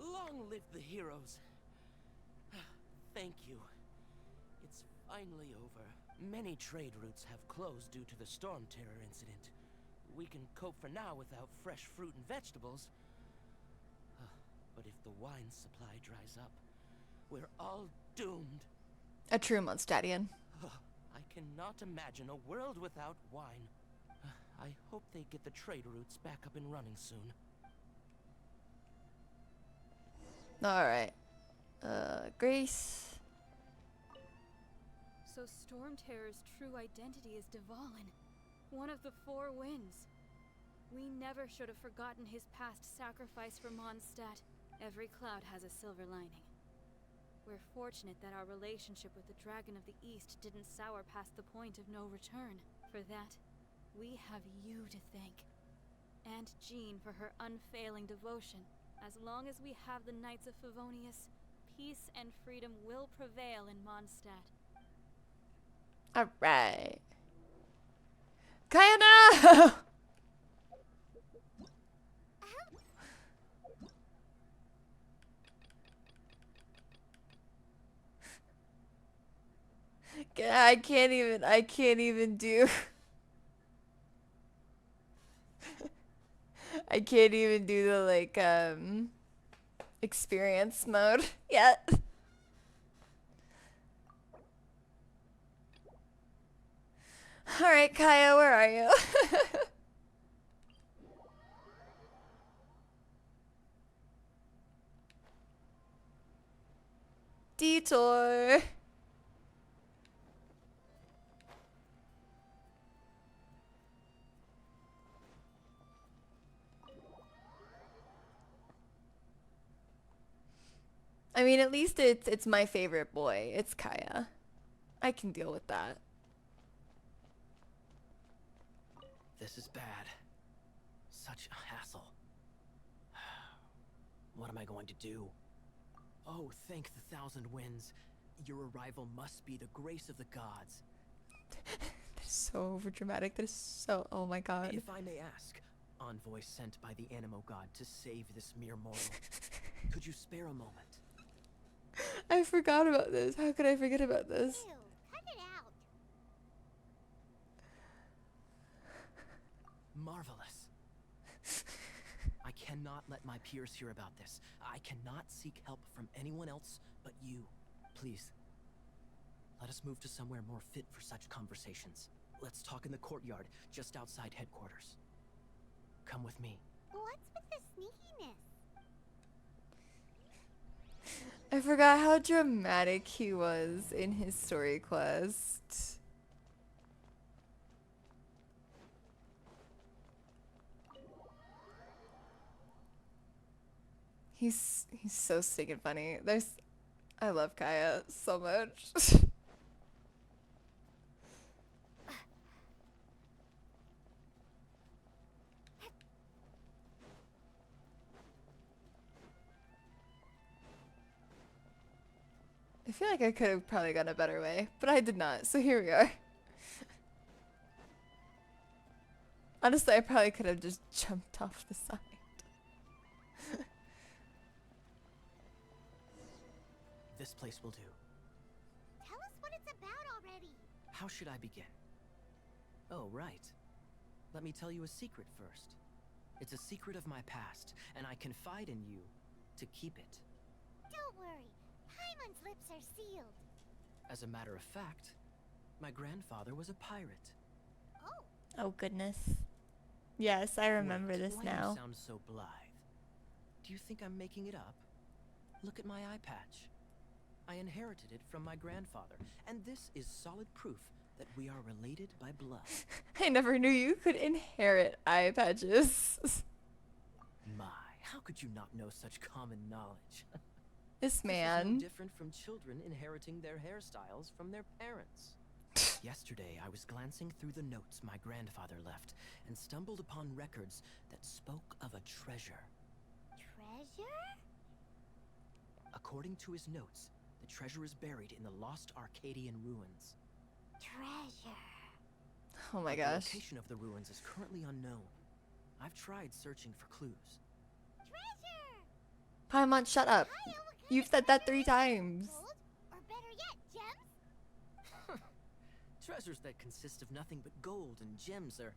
Long live the heroes. Thank you. It's finally over. Many trade routes have closed due to the storm terror incident. We can cope for now without fresh fruit and vegetables. But if the wine supply dries up, we're all doomed. A true Mondstadian. I cannot imagine a world without wine. I hope they get the trade routes back up and running soon. Alright. Grace. So Storm Terror's true identity is Dvalin, one of the four winds. We never should have forgotten his past sacrifice for Mondstadt. Every cloud has a silver lining. We're fortunate that our relationship with the Dragon of the East didn't sour past the point of no return. For that, we have you to thank. And Jean for her unfailing devotion. As long as we have the Knights of Favonius, peace and freedom will prevail in Mondstadt. Alright. Kaya, no! I can't even do I can't even do the like experience mode yet. Alright, Kaya, where are you? Detour. I mean, at least it's my favorite boy. It's Kaya. I can deal with that. This is bad. Such a hassle. What am I going to do? Oh, thank the thousand winds. Your arrival must be the grace of the gods. That's so overdramatic. That is so... Oh my god. If I may ask, envoy sent by the Animo god to save this mere mortal, could you spare a moment? I forgot about this. How could I forget about this? Ew, cut it out. Marvelous. I cannot let my peers hear about this. I cannot seek help from anyone else but you. Please, let us move to somewhere more fit for such conversations. Let's talk in the courtyard, just outside headquarters. Come with me. What's with the sneakiness? I forgot how dramatic he was in his story quest. He's so stinking funny. I love Kaya so much. I feel like I could have probably gone a better way, but I did not, so here we are. Honestly, I probably could have just jumped off the side. This place will do. Tell us what it's about already. How should I begin? Oh, right. Let me tell you a secret first. It's a secret of my past, and I confide in you to keep it. Don't worry. Paimon's lips are sealed. As a matter of fact, my grandfather was a pirate. Oh. Oh goodness. Yes, I remember Wait, this why now. You sound so blithe. Do you think I'm making it up? Look at my eye patch. I inherited it from my grandfather, and this is solid proof that we are related by blood. I never knew you could inherit eye patches. My, how could you not know such common knowledge? This This is man. no different from children inheriting their hairstyles from their parents. Yesterday, I was glancing through the notes my grandfather left and stumbled upon records that spoke of a treasure. Treasure? According to his notes, the treasure is buried in the lost Arcadian ruins. Treasure. Oh my The gosh. location of the ruins is currently unknown. I've tried searching for clues. Treasure! Paimon, shut up. Kaya, what kind You've of said that treasure 3 is it? times. Gold? Or Treasures that consist of nothing but gold and gems are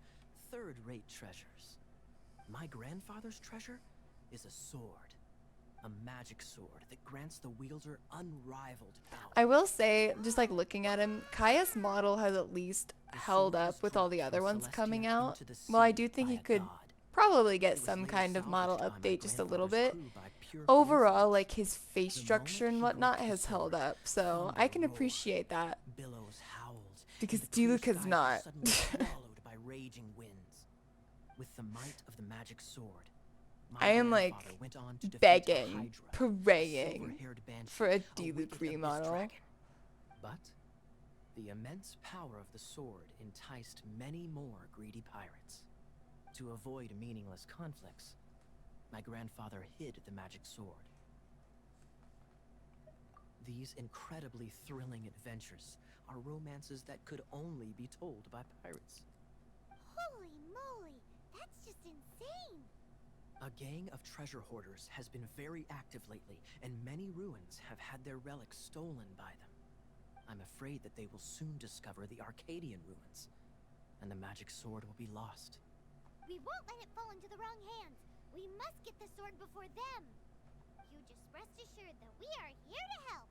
third-rate treasures. My grandfather's treasure is a sword. A magic sword that grants the wielder unrivaled power. I will say, just like looking at him, Kaya's model has at least held up with all the other ones coming out. Well, I do think he could probably get some kind of model update just a little bit. Overall, like his face structure and whatnot has held up, so I can appreciate that. Billows howled, Because and the clear Diluc has skies were not. suddenly swallowed by raging winds. With the might of the magic sword, my I am like grandfather went on to defeat a begging, Hydra, praying silver-haired banshee, for a wicked Diluc abyss remodel. dragon. But the immense power of the sword enticed many more greedy pirates. To avoid meaningless conflicts, my grandfather hid the magic sword. These incredibly thrilling adventures are romances that could only be told by pirates. Holy moly, that's just insane. A gang of treasure hoarders has been very active lately, and many ruins have had their relics stolen by them. I'm afraid that they will soon discover the Arcadian ruins, and the magic sword will be lost. We won't let it fall into the wrong hands. We must get the sword before them. You just rest assured that we are here to help.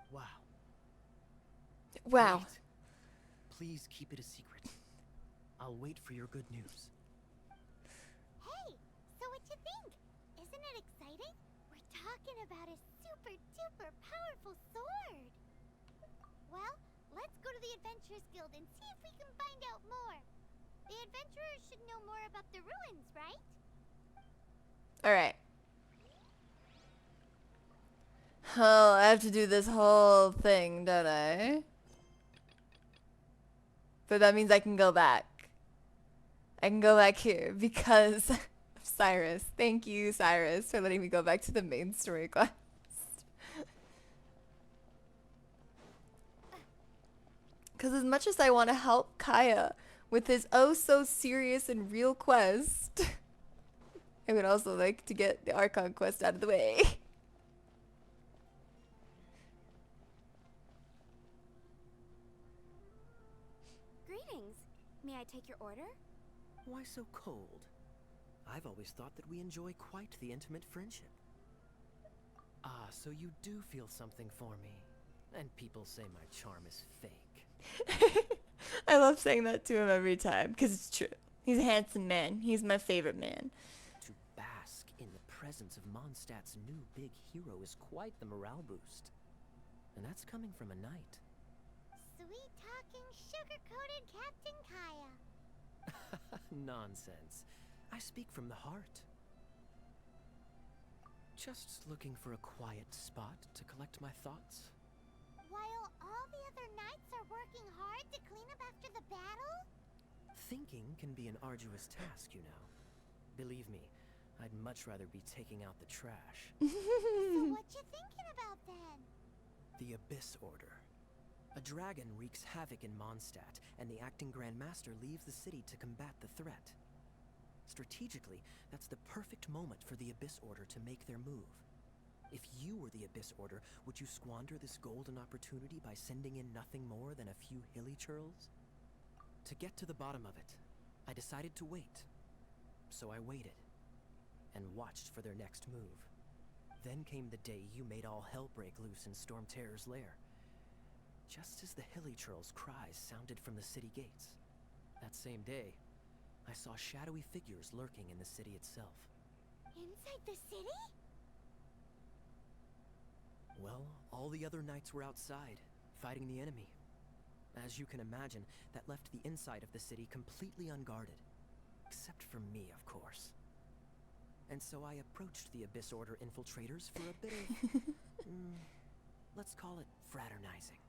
Wow. Wow. Great. Please keep it a secret. I'll wait for your good news. Hey, so what you think? Isn't it exciting? We're talking about a super duper powerful sword. Well, let's go to the Adventurers Guild and see if we can find out more. The adventurers should know more about the ruins, right? Alright. Oh, I have to do this whole thing, don't I? But that means I can go back. I can go back here because of Cyrus. Thank you, Cyrus, for letting me go back to the main story quest. Because as much as I want to help Kaya with his oh so serious and real quest, I would also like to get the Archon quest out of the way. Greetings. May I take your order? Why so cold? I've always thought that we enjoy quite the intimate friendship. Ah, so you do feel something for me. And people say my charm is fake. I love saying that to him every time because it's true. He's a handsome man. He's my favorite man. To bask in the presence of Mondstadt's new big hero is quite the morale boost. And that's coming from a knight. Sweet talking, sugar-coated Captain Kaya. Nonsense. I speak from the heart. Just looking for a quiet spot to collect my thoughts. While all the other knights are working hard to clean up after the battle? Thinking can be an arduous task, you know. Believe me, I'd much rather be taking out the trash. So what you thinking about then? The Abyss Order. A dragon wreaks havoc in Mondstadt, and the acting Grand Master leaves the city to combat the threat. Strategically, that's the perfect moment for the Abyss Order to make their move. If you were the Abyss Order, would you squander this golden opportunity by sending in nothing more than a few hilly churls? To get to the bottom of it, I decided to wait. So I waited, and watched for their next move. Then came the day you made all hell break loose in Storm Terror's lair. Just as the hilly churls' cries sounded from the city gates. That same day, I saw shadowy figures lurking in the city itself. Inside the city? Well, all the other knights were outside, fighting the enemy. As you can imagine, that left the inside of the city completely unguarded. Except for me, of course. And so I approached the Abyss Order infiltrators for a bit of, let's call it fraternizing.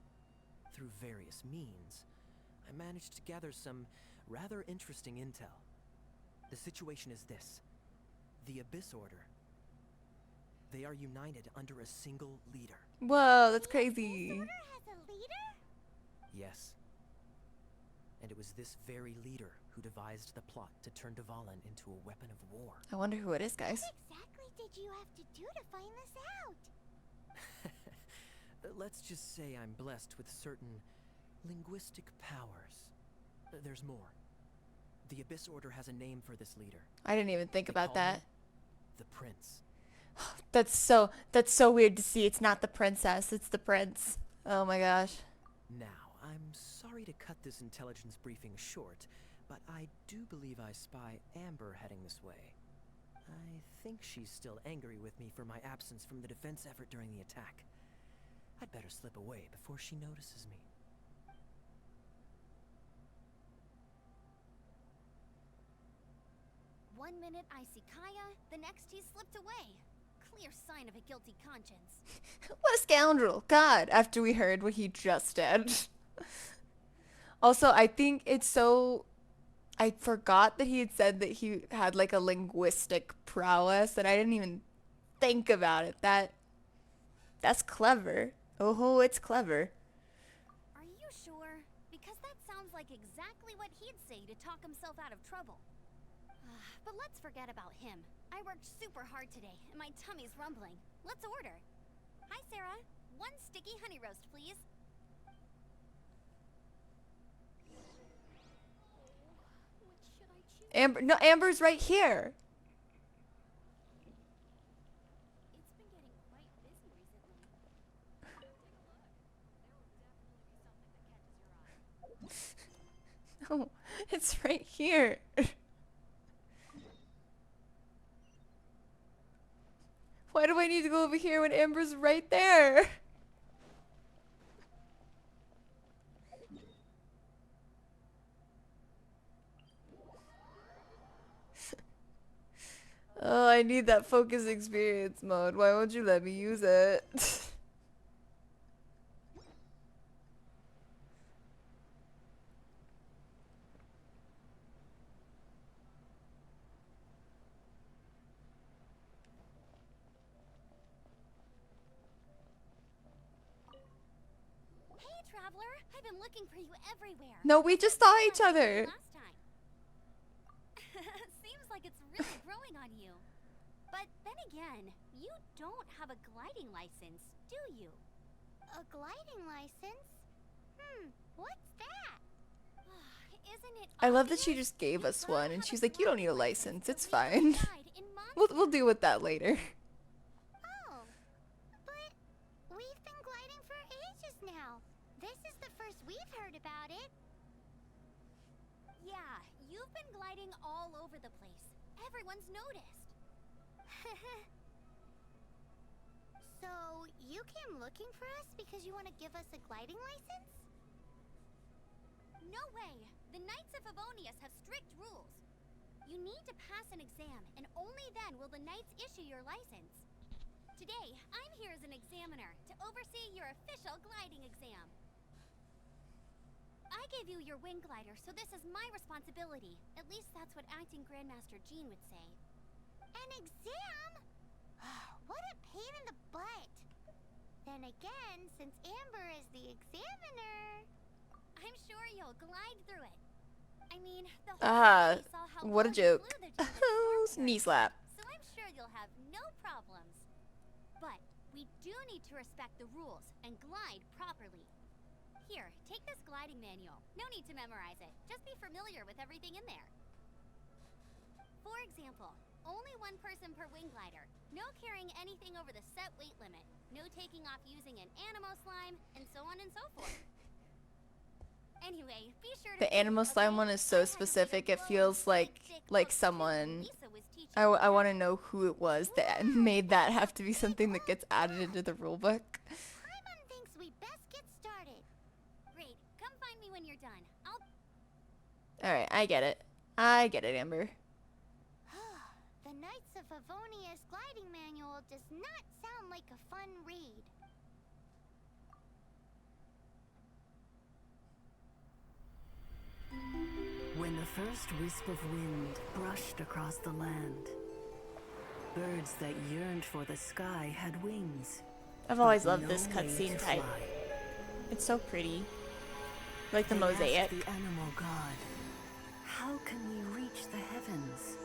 Through various means, I managed to gather some rather interesting intel. The situation is this. The Abyss Order. They are united under a single leader. Whoa, that's The crazy. Abyss Order has a leader? Yes. And it was this very leader who devised the plot to turn Dvalin into a weapon of war. I wonder who it is, guys. What exactly did you have to do to find this out? Let's just say I'm blessed with certain Linguistic powers. There's more. The Abyss Order has a name for this leader. I didn't even think They about call that. him the Prince. That's so weird to see. It's not the princess, it's the prince. Oh my gosh. Now, I'm sorry to cut this intelligence briefing short, but I do believe I spy Amber heading this way. I think she's still angry with me for my absence from the defense effort during the attack. I'd better slip away before she notices me. One minute I see Kaya, the next he's slipped away. Clear sign of a guilty conscience. What a scoundrel. God, after we heard what he just did. Also, I think it's so... I forgot that he had said that he had like a linguistic prowess, and I didn't even think about it. That's clever. Oh, it's clever. Are you sure? Because that sounds like exactly what he'd say to talk himself out of trouble. But let's forget about him. I worked super hard today, and my tummy's rumbling. Let's order. Hi, Sarah. One sticky honey roast, please. Which should I choose? Amber, no, Amber's right here. It's been getting quite busy recently. Take a look. There will definitely be something that catches your eye. No, it's right here. Why do I need to go over here when Amber's right there? Oh, I need that focus experience mode. Why won't you let me use it? Hey, traveler. I've been looking for you everywhere. No, we just saw each other. Last time. Seems like it's really growing on you. But then again, you don't have a gliding license, do you? A gliding license? What's that? Isn't it I love that she obvious? just gave You us gotta one, and have she's like, you don't need a license. to It's legally fine. guide in We'll deal with that later. Oh, but we've been gliding for ages now. This is the first we've heard about it. Yeah, you've been gliding all over the place. Everyone's noticed. So, you came looking for us because you want to give us a gliding license? No way! The Knights of Favonius have strict rules. You need to pass an exam, and only then will the Knights issue your license. Today, I'm here as an examiner to oversee your official gliding exam. I gave you your wing glider, so this is my responsibility. At least that's what Acting Grandmaster Jean would say. An exam? What a pain in the butt. Then again, since Amber is the examiner... I'm sure you'll glide through it. I mean, the whole Ah, city saw how what a well you joke. flew the Jupiter Knee Storm slap. so I'm sure you'll have no problems. But we do need to respect the rules and glide properly. Here, take this gliding manual. No need to memorize it. Just be familiar with everything in there. For example, only one person per wing glider. No carrying anything over the set weight limit. No taking off using an animo slime, and so on and so forth. Anyway, be sure to The animal slime one is so specific. It feels like someone. I want to know who it was that made that have to be something that gets added into the rulebook. Paimon thinks we best get started. Great. Come find me when you're done. I'll... Alright, I get it. I get it, Amber. The Knights of Favonius gliding manual does not sound like a fun read. When the first wisp of wind brushed across the land, birds that yearned for the sky had wings. I've always but loved no this way cutscene to type. fly. It's so pretty. Like the They mosaic. asked the animal god, "How can we reach the heavens?"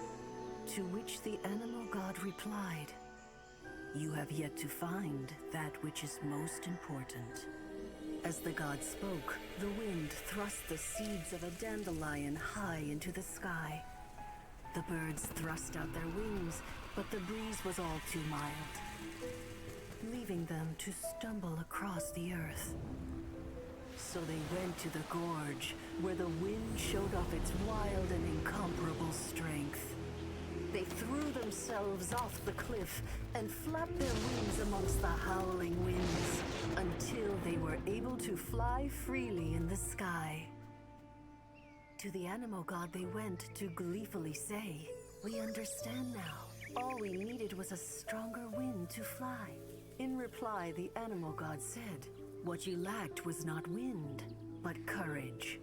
To which the animal god replied, "You have yet to find that which is most important." As the god spoke, the wind thrust the seeds of a dandelion high into the sky. The birds thrust out their wings, but the breeze was all too mild, leaving them to stumble across the earth. So they went to the gorge, where the wind showed off its wild and incomparable strength. They threw themselves off the cliff and flapped their wings amongst the howling winds until they were able to fly freely in the sky. To the animal god they went to gleefully say, "We understand now. All we needed was a stronger wind to fly." In reply, the animal god said, "What you lacked was not wind, but courage.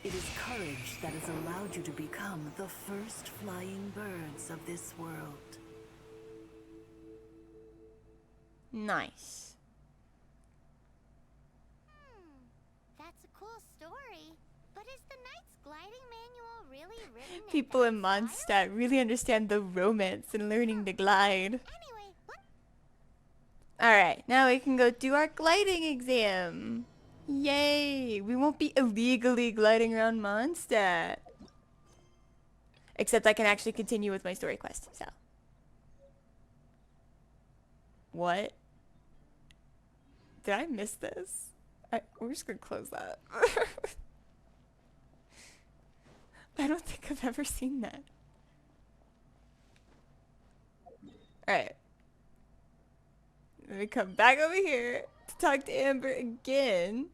It is courage that has allowed you to become the first flying birds of this world." Nice. That's a cool story. But is the Knight's gliding manual really written People in in that style? Mondstadt really understand the romance in learning to glide. Anyway, what? Alright, now we can go do our gliding exam. Yay! We won't be illegally gliding around Mondstadt. Except I can actually continue with my story quest, so. What? Did I miss this? We're just gonna close that. I don't think I've ever seen that. Alright. Let me come back over here to talk to Amber again.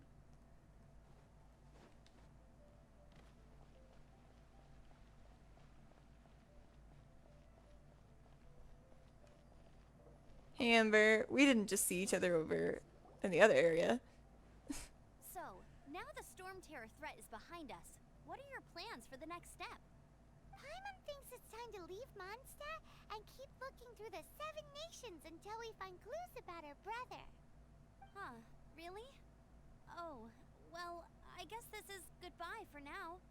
Hey Amber, we didn't just see each other over in the other area. So, now the Storm Terror threat is behind us. What are your plans for the next step? Paimon thinks it's time to leave Mondstadt and keep looking through the 7 nations until we find clues about her brother. Huh, really? Oh, well, I guess this is goodbye for now.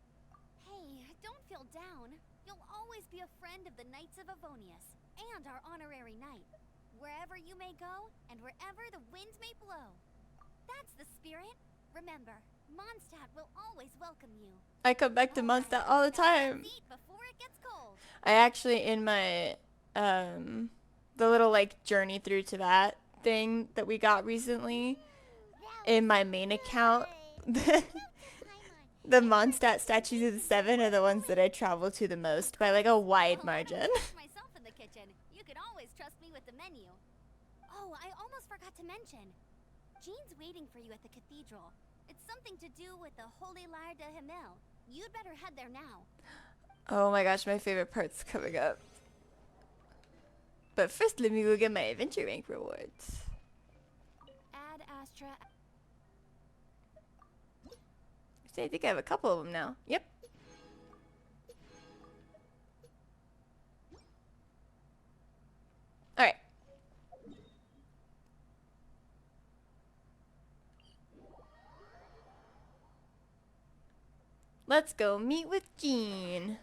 Hey, don't feel down. You'll always be a friend of the Knights of Avonius, and our honorary knight. Wherever you may go, and wherever the wind may blow. That's the spirit. Remember, Mondstadt will always welcome you. I come back to Mondstadt all the time. Eat before it gets cold. I actually, in my, the little, like, journey through Tibet thing that we got recently, in my main account, the Mondstadt statues of the 7 are the ones that I travel to the most by, like, a wide margin. Myself in the kitchen. You can always trust me with the menu. Oh, I almost forgot to mention. Jean's waiting for you at the cathedral. It's something to do with the Holy Lyre de Himmel. You'd better head there now. Oh my gosh, my favorite part's coming up. But first, let me go get my adventure rank rewards. Add Astra. So I think I have a couple of them now. Yep. Alright. Let's go meet with Jean.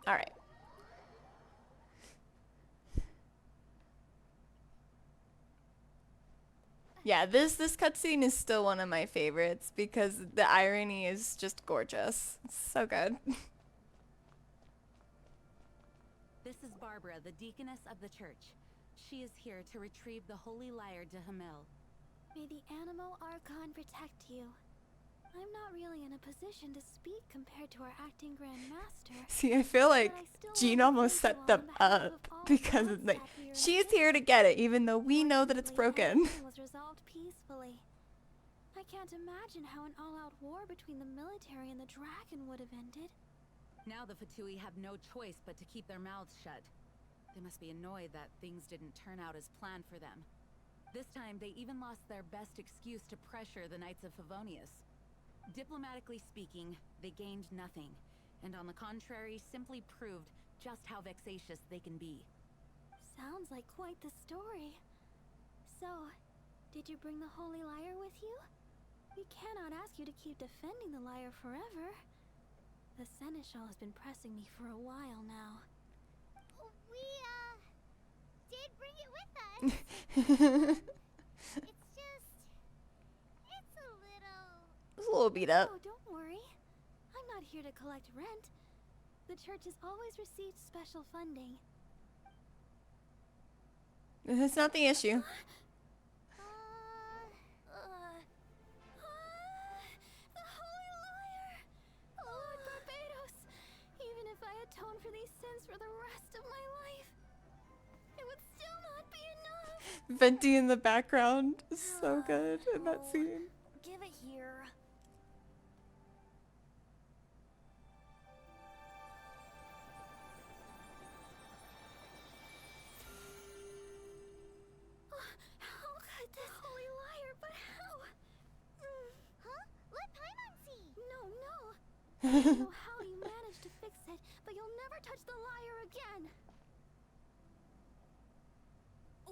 All right. Yeah, this cutscene is still one of my favorites because the irony is just gorgeous. It's so good. This is Barbara, the deaconess of the church. She is here to retrieve the Holy Lyre de Himmel. May the Animo Archon protect you. I'm not really in a position to speak compared to our acting Grand Master. See, I feel like Jean almost set them up because it's like she's here to get it, even though we know that it's broken. Was resolved peacefully. I can't imagine how an all-out war between the military and the dragon would have ended. Now the Fatui have no choice but to keep their mouths shut. They must be annoyed that things didn't turn out as planned for them. This time, they even lost their best excuse to pressure the Knights of Favonius. Diplomatically speaking, they gained nothing, and on the contrary, simply proved just how vexatious they can be. Sounds like quite the story. So, did you bring the Holy Lyre with you? We cannot ask you to keep defending the lyre forever. The Seneschal has been pressing me for a while now. We, did bring it with us. It's just... it's a little... It's a little beat up. Oh, don't worry. I'm not here to collect rent. The church has always received special funding. That's not the issue. The Holy Lyre! Lord Barbados! Even if I atone for these sins for the rest of my life, it would still not be enough! Venti in the background is so good in that scene. Give it here. How could this Holy Lyre, but how? Huh? Let Paimon see! No, no! I don't know how you managed to fix it, but you'll never touch the lyre again!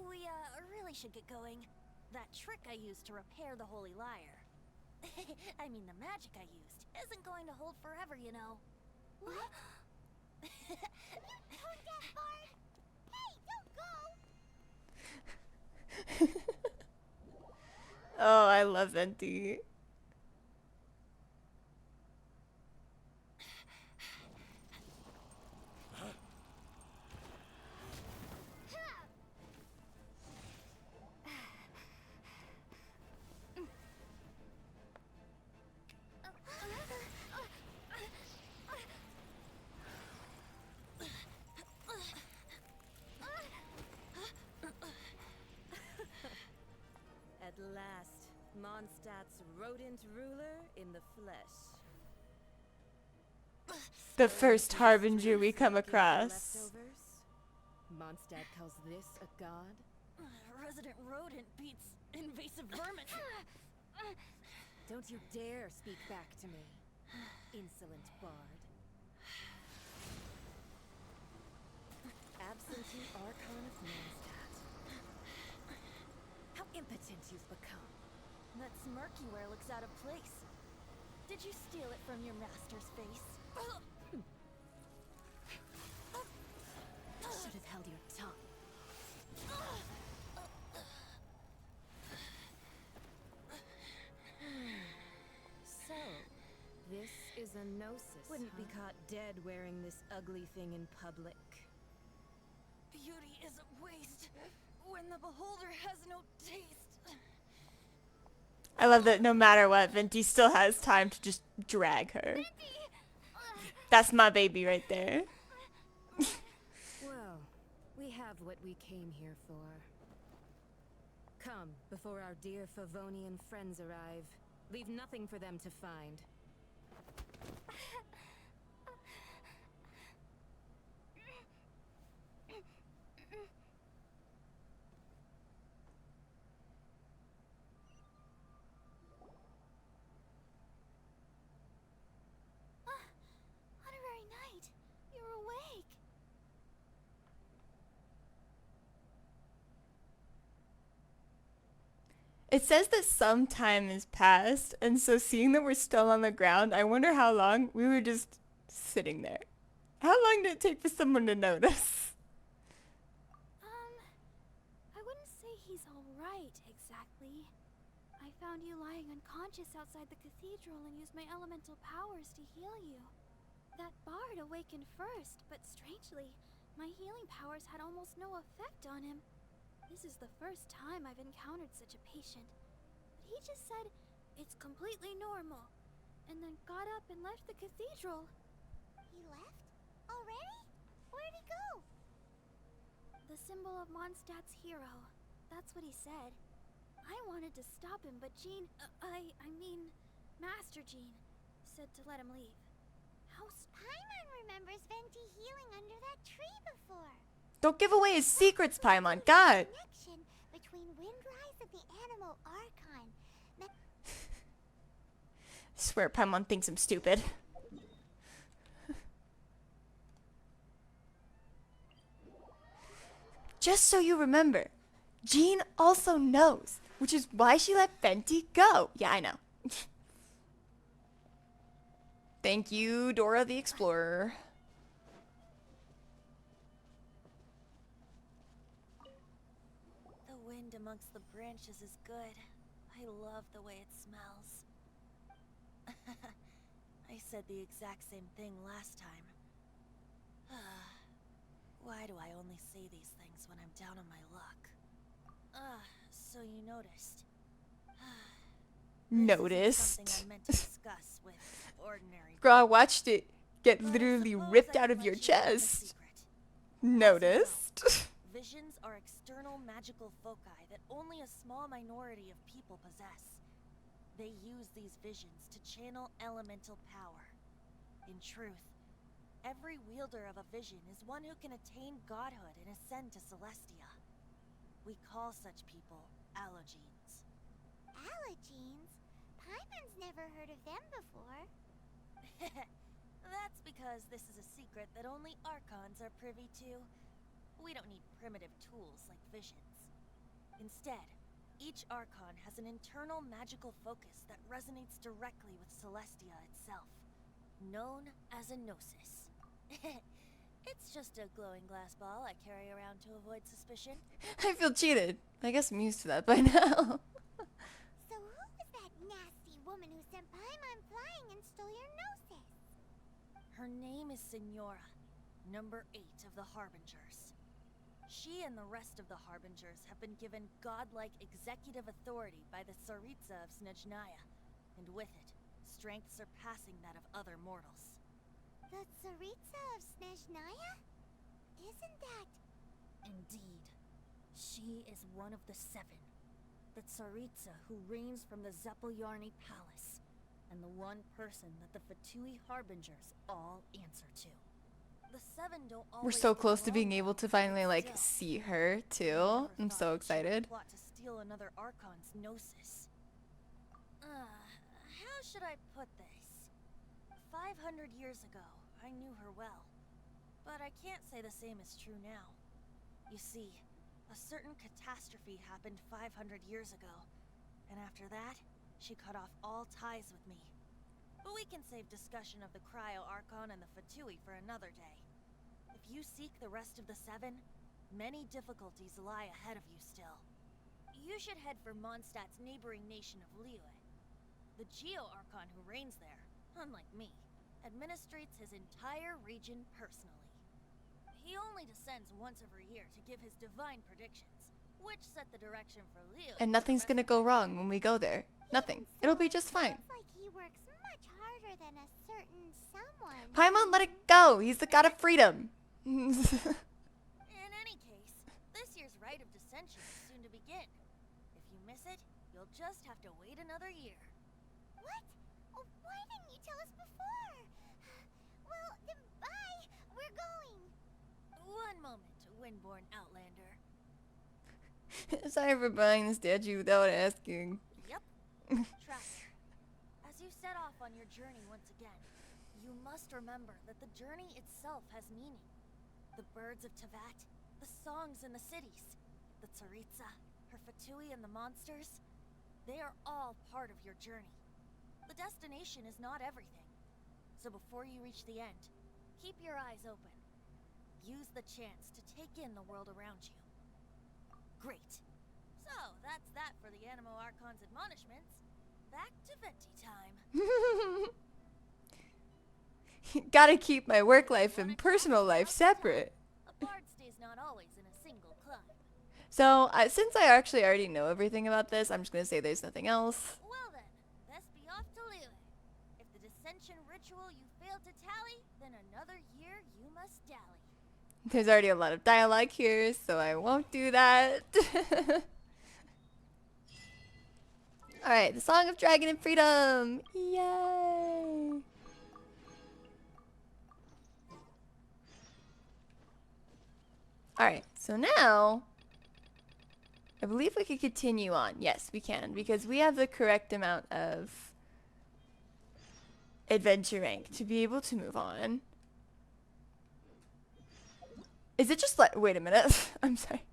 We, really should get going. That trick I used to repair the Holy Lyre. I mean, the magic I used isn't going to hold forever, you know. What? Tone deaf, Bard! Hey, don't go! Oh, I love Venti. At last, Mondstadt's rodent ruler in the flesh. The first harbinger we come across. Leftovers? Mondstadt calls this a god? Resident rodent beats invasive vermin. Don't you dare speak back to me, insolent bard. Absentee Archon of Mondstadt. How impotent you've become. That smirky wear looks out of place. Did you steal it from your master's face? Should have held your tongue. So, this is a gnosis. Wouldn't be caught dead wearing this ugly thing in public. Beauty is a waste when the beholder has no taste. I love that no matter what, Venti still has time to just drag her. That's my baby right there. Well, we have what we came here for. Come, before our dear Favonian friends arrive. Leave nothing for them to find. Honorary Knight, you're awake. It says that some time has passed, and so seeing that we're still on the ground, I wonder how long we were just sitting there. How long did it take for someone to notice? I wouldn't say he's alright, exactly. I found you lying unconscious outside the cathedral and used my elemental powers to heal you. That bard awakened first, but strangely, my healing powers had almost no effect on him. This is the first time I've encountered such a patient. But he just said, it's completely normal, and then got up and left the cathedral. He left? Already? Where'd he go? The symbol of Mondstadt's hero. That's what he said. I wanted to stop him, but Jean, I mean, Master Jean, said to let him leave. Paimon remembers Venti healing under that tree before. Don't give away his secrets, Paimon. God. Connection between Windrise and the Animal Archon. I swear Paimon thinks I'm stupid. Just so you remember, Jean also knows, which is why she let Fenty go. Yeah, I know. Thank you, Dora the Explorer. The wind amongst the branches is good. I love the way it smells. I said the exact same thing last time. Why do I only say these things when I'm down on my luck? So you noticed. Noticed. Something I meant to discuss with ordinary Girl, I people. watched it get But I literally suppose ripped I out can of your let you in on a chest. secret. Noticed. Visions are external magical foci that only a small minority of people possess. They use these visions to channel elemental power. In truth, every wielder of a vision is one who can attain godhood and ascend to Celestia. We call such people allogenes. Allogenes? Paimon's never heard of them before. That's because this is a secret that only Archons are privy to. We don't need primitive tools like visions. Instead, each Archon has an internal magical focus that resonates directly with Celestia itself, known as a gnosis. It's just a glowing glass ball I carry around to avoid suspicion. I feel cheated. I guess I'm used to that by now. So who was that nasty woman who sent Paimon flying and stole your gnosis? Her name is Signora, number 8 of the Harbingers. She and the rest of the Harbingers have been given godlike executive authority by the Tsaritsa of Snezhnaya, and with it, strength surpassing that of other mortals. The Tsaritsa of Snezhnaya? Isn't that... Indeed. She is one of the 7. The Tsaritsa who reigns from the Zeppeljärni Palace, and the one person that the Fatui Harbingers all answer to. The 7 don't always We're so get close to along being well, able to finally but like still, see her I too. never I'm thought so that she would excited. plot to steal another Archon's gnosis. How should I put this? 500 years ago, I knew her well. But I can't say the same is true now. You see, a certain catastrophe happened 500 years ago, and after that, she cut off all ties with me. But we can save discussion of the Cryo Archon and the Fatui for another day. If you seek the rest of the 7, many difficulties lie ahead of you still. You should head for Mondstadt's neighboring nation of Liyue. The Geo-Archon who reigns there, unlike me, administrates his entire region personally. He only descends once every year to give his divine predictions, which set the direction for Liyue. And nothing's gonna go wrong when we go there. Nothing. It'll be just fine. Looks like he works much harder than a certain someone. Paimon, let it go. He's the god of freedom. In any case, this year's rite of dissension is soon to begin. If you miss it, you'll just have to wait another year. What? Oh, why didn't you tell us before? Well, then bye. We're going. One moment, Windborn Outlander. Sorry for buying the statue without asking. Yep. Traveler, as you set off on your journey once again, you must remember that the journey itself has meaning. The birds of Tevat, the songs in the cities, the Tsaritsa, her Fatui and the monsters, they are all part of your journey. The destination is not everything. So before you reach the end, keep your eyes open. Use the chance to take in the world around you. Great. So, that's that for the Animo Archon's admonishments. Back to Venti time. Gotta keep my work life and personal life separate. A bard stays not always in a single climb. So, since I actually already know everything about this, I'm just gonna say there's nothing else. Well then, best be off to Liyue. If the dissension ritual you failed to tally, then another year you must dally. There's already a lot of dialogue here, so I won't do that. Alright, the Song of Dragon and Freedom! Yay! Alright, so now I believe we can continue on. Yes, we can, because we have the correct amount of adventure rank to be able to move on. Is it just like, wait a minute, I'm sorry.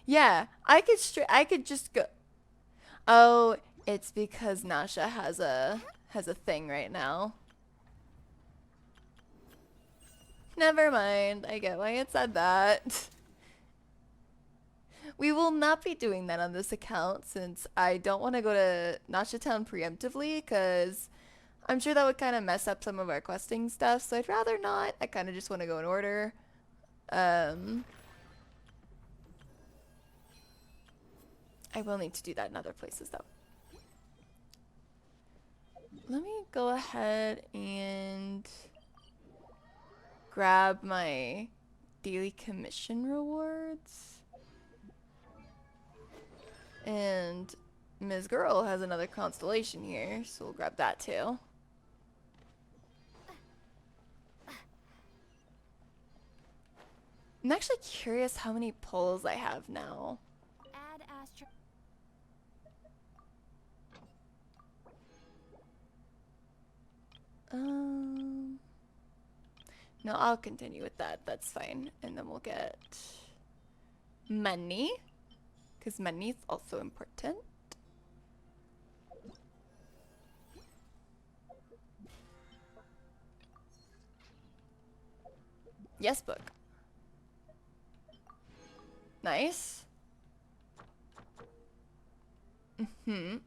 Yeah, I could just go. Oh, it's because Nasha has a thing right now. Never mind. I get why it said that. We will not be doing that on this account since I don't want to go to Nasha Town preemptively because I'm sure that would kind of mess up some of our questing stuff, so I'd rather not. I kind of just want to go in order. I will need to do that in other places though. Let me go ahead and grab my daily commission rewards. And Ms. Girl has another constellation here, so we'll grab that too. I'm actually curious how many pulls I have now. Add Astra. No, I'll continue with that. That's fine. And then we'll get money, because money is also important. Yes, book. Nice. Add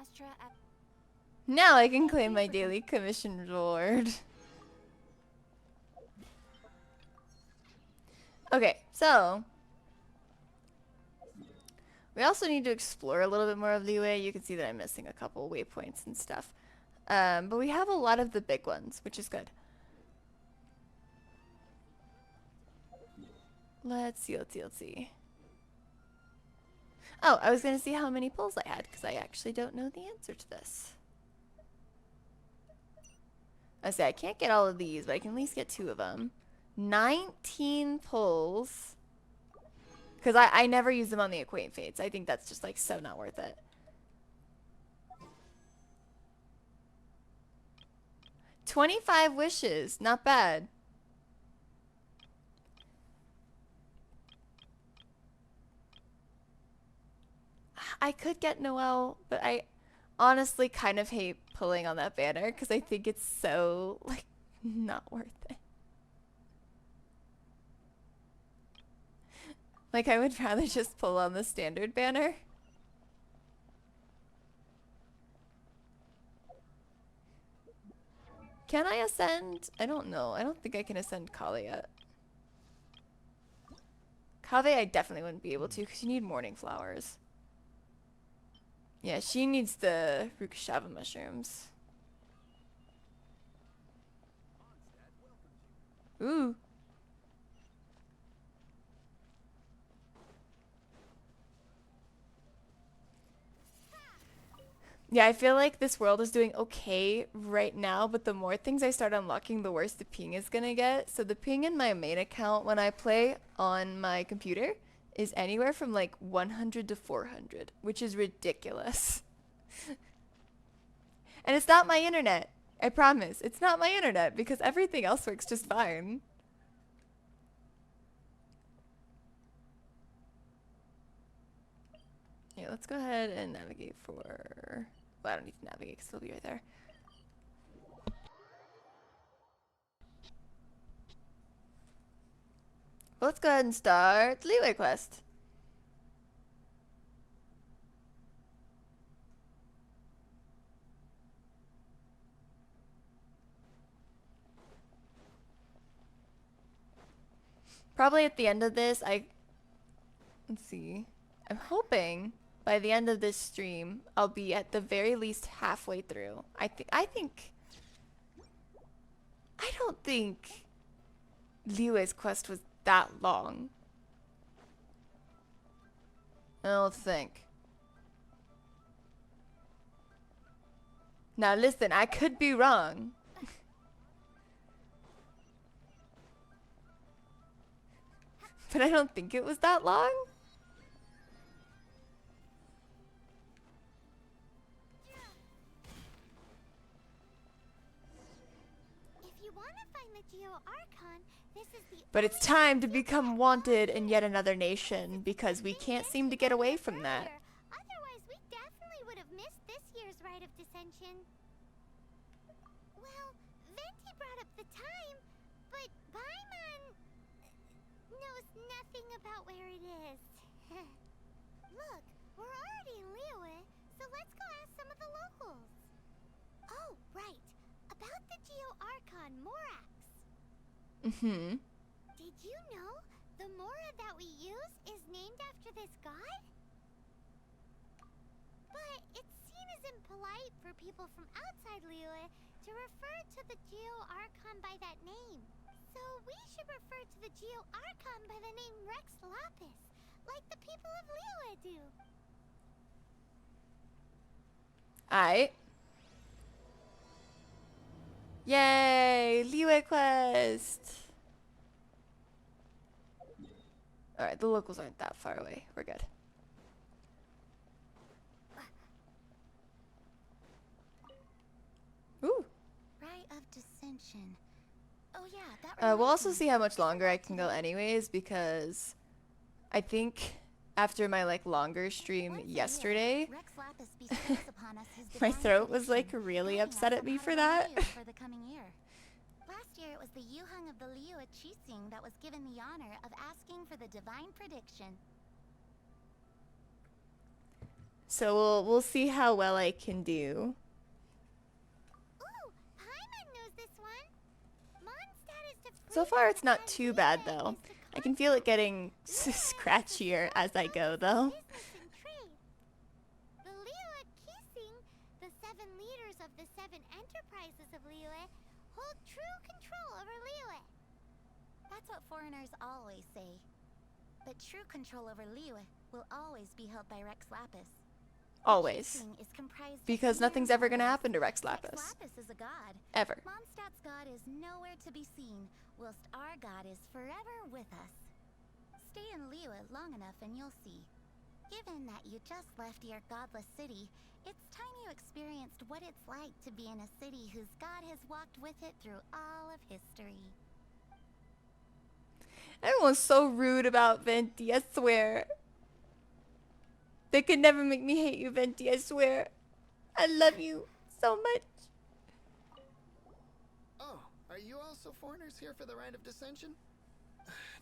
Astra. Now I can claim my daily commission reward. Okay, so we also need to explore a little bit more of Leeway. You can see that I'm missing a couple waypoints and stuff. But we have a lot of the big ones, which is good. Let's see. Oh, I was going to see how many pulls I had, because I actually don't know the answer to this. I say I can't get all of these, but I can at least get 2 of them. 19 pulls. Because I never use them on the Acquaint Fates. I think that's just like so not worth it. 25 wishes. Not bad. I could get Noelle, but I honestly kind of hate pulling on that banner because I think it's so, like, not worth it. Like, I would rather just pull on the standard banner. Can I ascend? I don't know. I don't think I can ascend Kale yet. Kale I definitely wouldn't be able to because you need morning flowers. Yeah, she needs the Rukashava mushrooms. Ooh. Yeah, I feel like this world is doing okay right now, but the more things I start unlocking, the worse the ping is gonna get. So the ping in my main account when I play on my computer is anywhere from like 100 to 400, which is ridiculous. And it's not my internet. I promise. It's not my internet because everything else works just fine. Yeah, let's go ahead and navigate for... Well, I don't need to navigate because it'll be right there. Well, let's go ahead and start the Leeway quest. Probably at the end of this, let's see. I'm hoping by the end of this stream, I'll be at the very least halfway through. I don't think Leeway's quest was that long. I don't think. Now listen, I could be wrong. But I don't think it was that long. find the Geo Archon, this is the But it's time to become wanted in yet another nation because we can't seem to get away from that. Otherwise, we definitely would have missed this year's Rite of Dissension. Well, Venti brought up the time, but Paimon knows nothing about where it is. Look, we're already in Liyue, so let's go ask some of the locals. Oh, right. About the Geo Archon Morax. Did you know the Mora that we use is named after this god? But it's seen as impolite for people from outside Liyue to refer to the Geo Archon by that name. So we should refer to the Geo Archon by the name Rex Lapis, like the people of Liyue do. Aight. Yay! Liyue quest! Alright, the locals aren't that far away. We're good. Ooh. Rite of Dissension. Oh yeah, that We'll also see how much longer I can go anyways, because I think after my like longer stream yesterday, my throat was like really upset at me for that. For the coming year. Last year it was the Yuhung of the Liyue Qixing that was given the honor of asking for the divine prediction. So we'll see how well I can do. Ooh, Paimon knows this one. Mondstadt is to So far it's not too bad though. I can feel it getting scratchier as I go though. The Liyue Qixing, the 7 leaders of the 7 enterprises of Liyue, hold true control over Liyue. That's what foreigners always say. But true control over Liyue will always be held by Rex Lapis. Always. Is comprised Because of nothing's ever gonna happen to Rex Lapis. Rex Lapis is a god. Ever. Mondstadt's god is nowhere to be seen, whilst our god is forever with us. Stay in Liyue long enough and you'll see. Given that you just left your godless city, it's time you experienced what it's like to be in a city whose god has walked with it through all of history. Everyone's so rude about Venti, I swear. They could never make me hate you, Venti, I swear. I love you so much. Oh, are you also foreigners here for the Rite of Dissension?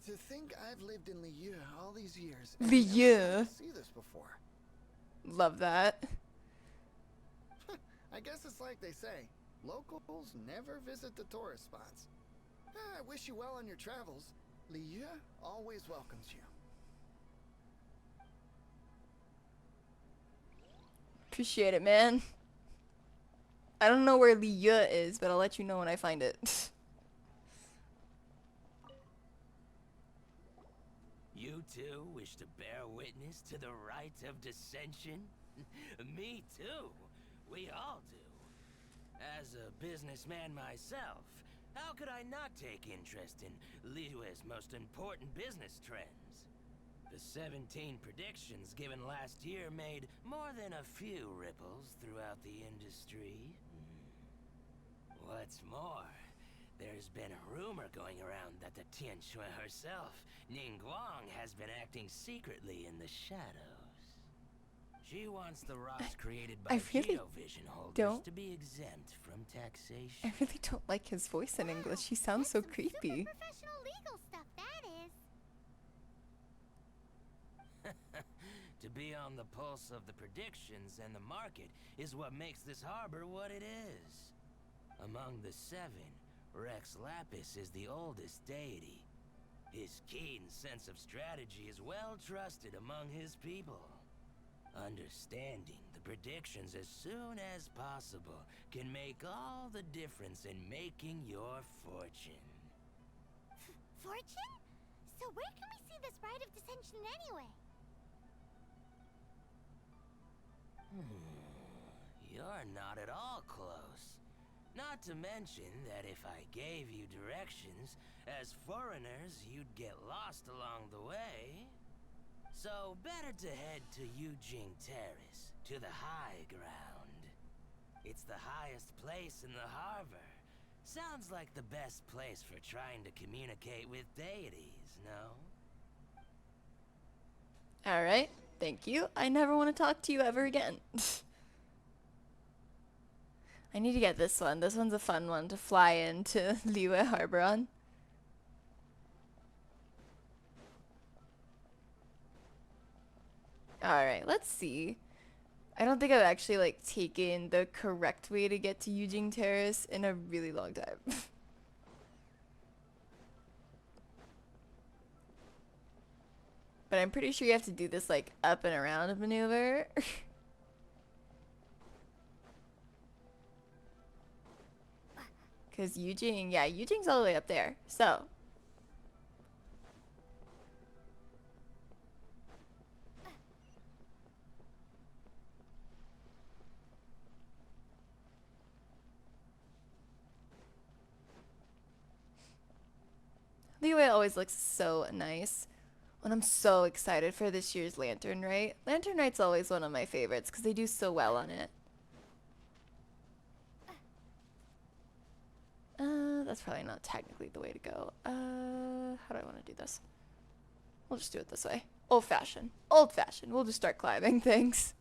To think I've lived in Liyue all these years. and Liyue. never got to see this before. Love that. I guess it's like they say, locals never visit the tourist spots. I wish you well on your travels. Liyue always welcomes you. Appreciate it, man. I don't know where Liyue is, but I'll let you know when I find it. You too wish to bear witness to the Rite of Dissension? Me too. We all do. As a businessman myself, how could I not take interest in Liyue's most important business trends? The 17 predictions given last year made more than a few ripples throughout the industry. What's more, there's been a rumor going around that the Tianshui herself, Ningguang, has been acting secretly in the shadows. She wants the rocks created by Geovision holders to be exempt from taxation. I really don't like his voice in English. He sounds so creepy. Professional legal stuff, that is. To be on the pulse of the predictions and the market is what makes this harbor what it is. Among the 7, Rex Lapis is the oldest deity. His keen sense of strategy is well trusted among his people. Understanding the predictions as soon as possible can make all the difference in making your fortune. Fortune? So where can we see this Rite of Dissension anyway? You're not at all close. Not to mention that if I gave you directions, as foreigners, you'd get lost along the way. So better to head to Yujing Terrace, to the high ground. It's the highest place in the harbor, Sounds like the best place for trying to communicate with deities, no? Alright, thank you. I never want to talk to you ever again. I need to get this one. This one's a fun one to fly into Liyue Harbor on. Alright, let's see. I don't think I've actually like taken the correct way to get to Yujing Terrace in a really long time. But I'm pretty sure you have to do this like up and around maneuver. Because Yujing, yeah, Yujing's all the way up there. So. Liyue always looks so nice. And I'm so excited for this year's Lantern Rite. Lantern Rite's always one of my favorites because they do so well on it. That's probably not technically the way to go. How do I want to do this? We'll just do it this way. Old fashioned. Old fashioned. We'll just start climbing things.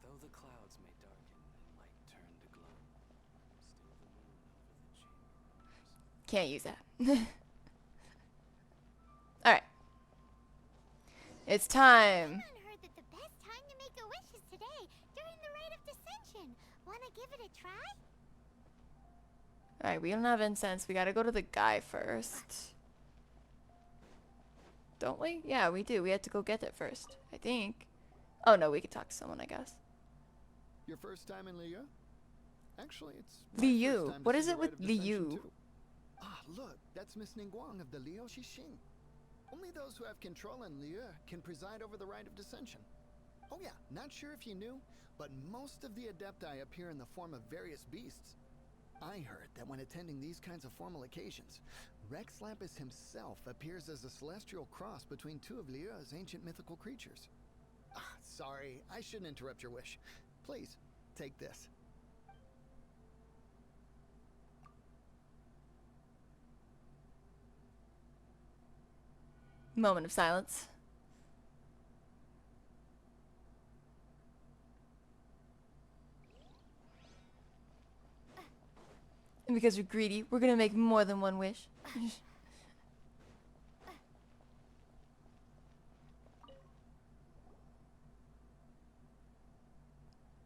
Though the clouds may darken and light turn to glow, still the moon over the chamber. Can't use that. Alright. It's time. Someone heard that the best time to make a wish is today, during the Rite of Dissension. Wanna give it a try? Alright, we don't have incense. We gotta go to the guy first. Don't we? Yeah, we do. We have to go get it first, I think. Oh no, we could talk to someone, I guess. Your first time in Liyue? Actually, it's Liu. What is it with Liu? Ah, look, that's Miss Ningguang of the Liu Xixing. Only those who have control in Liyue can preside over the Rite of Dissension. Oh yeah, not sure if you knew, but most of the Adepti appear in the form of various beasts. I heard that when attending these kinds of formal occasions, Rex Lapis himself appears as a celestial cross between two of Liyue's ancient mythical creatures. Ah, sorry, I shouldn't interrupt your wish. Please, take this. Moment of silence. And because we're greedy, we're gonna make more than one wish.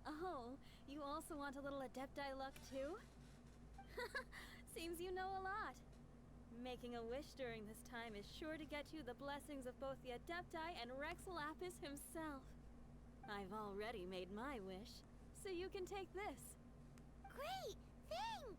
Oh, you also want a little Adepti luck too? Seems you know a lot. Making a wish during this time is sure to get you the blessings of both the Adepti and Rex Lapis himself. I've already made my wish, so you can take this. Great! Thanks!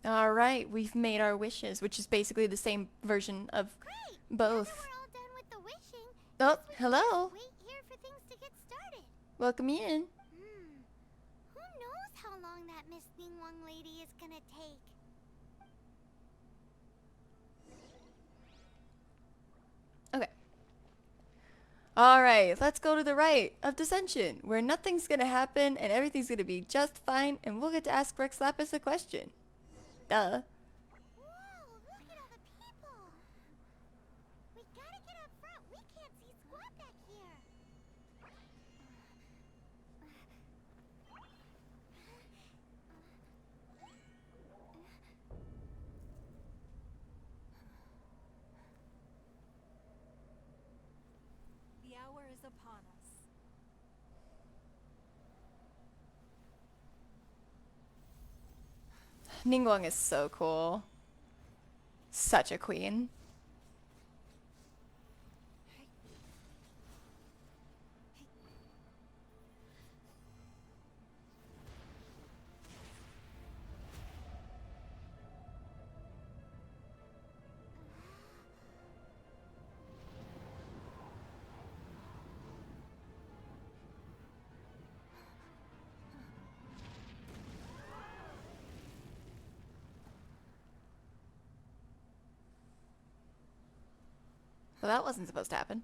Alright, we've made our wishes, which is basically the same version of both. Now that we're all done with the wishing, Oh, guess we can hello. just wait here for things to get started. Welcome in. Who knows how long that Miss Ningguang lady is gonna take? Okay. Alright, let's go to the Rite of Dissension, where nothing's gonna happen and everything's gonna be just fine, and we'll get to ask Rex Lapis a question. Duh. Whoa, look at all the people! We gotta get up front. We can't see squat back here. The hour is upon us. Ningguang is so cool. Such a queen. Well, that wasn't supposed to happen.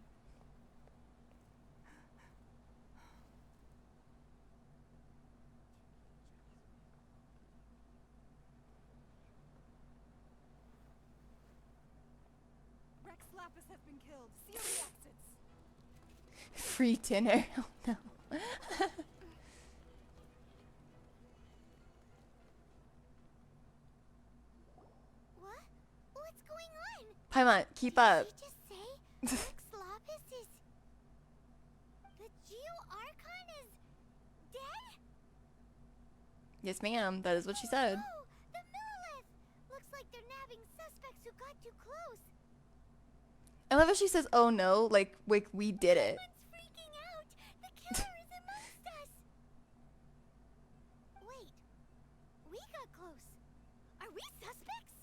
Rex Lapis has been killed. Seal the exits. Free dinner. Oh no. What? What's going on? Paimon, keep up. Did she just say Rex Lapis is... The Geo-Archon is dead? Yes, ma'am. That is what she said. Oh, the Millilith! Looks like they're nabbing suspects who got too close. I love how she says, "Oh no," like we did it. Everyone's freaking out. The killer is amongst us. Wait. We got close. Are we suspects?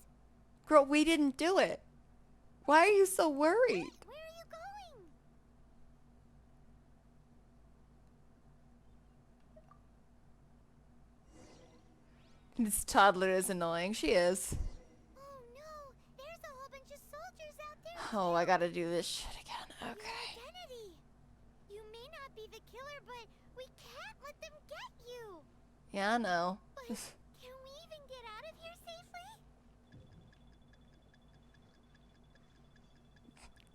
Girl, we didn't do it. Why are you so worried? Where are you going? This toddler is annoying. She is. Oh no, there's a whole bunch of soldiers out there. Oh, I gotta do this shit again. Okay. Your identity. You may not be the killer, but we can't let them get you. Yeah, I know. But can we even get out of here safely?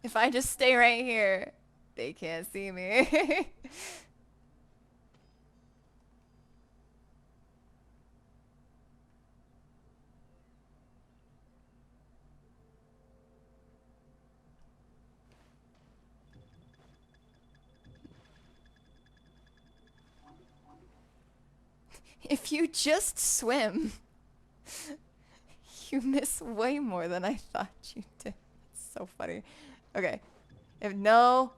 If I just stay right here, they can't see me. If you just swim, you miss way more than I thought you did. It's so funny. Okay. If no...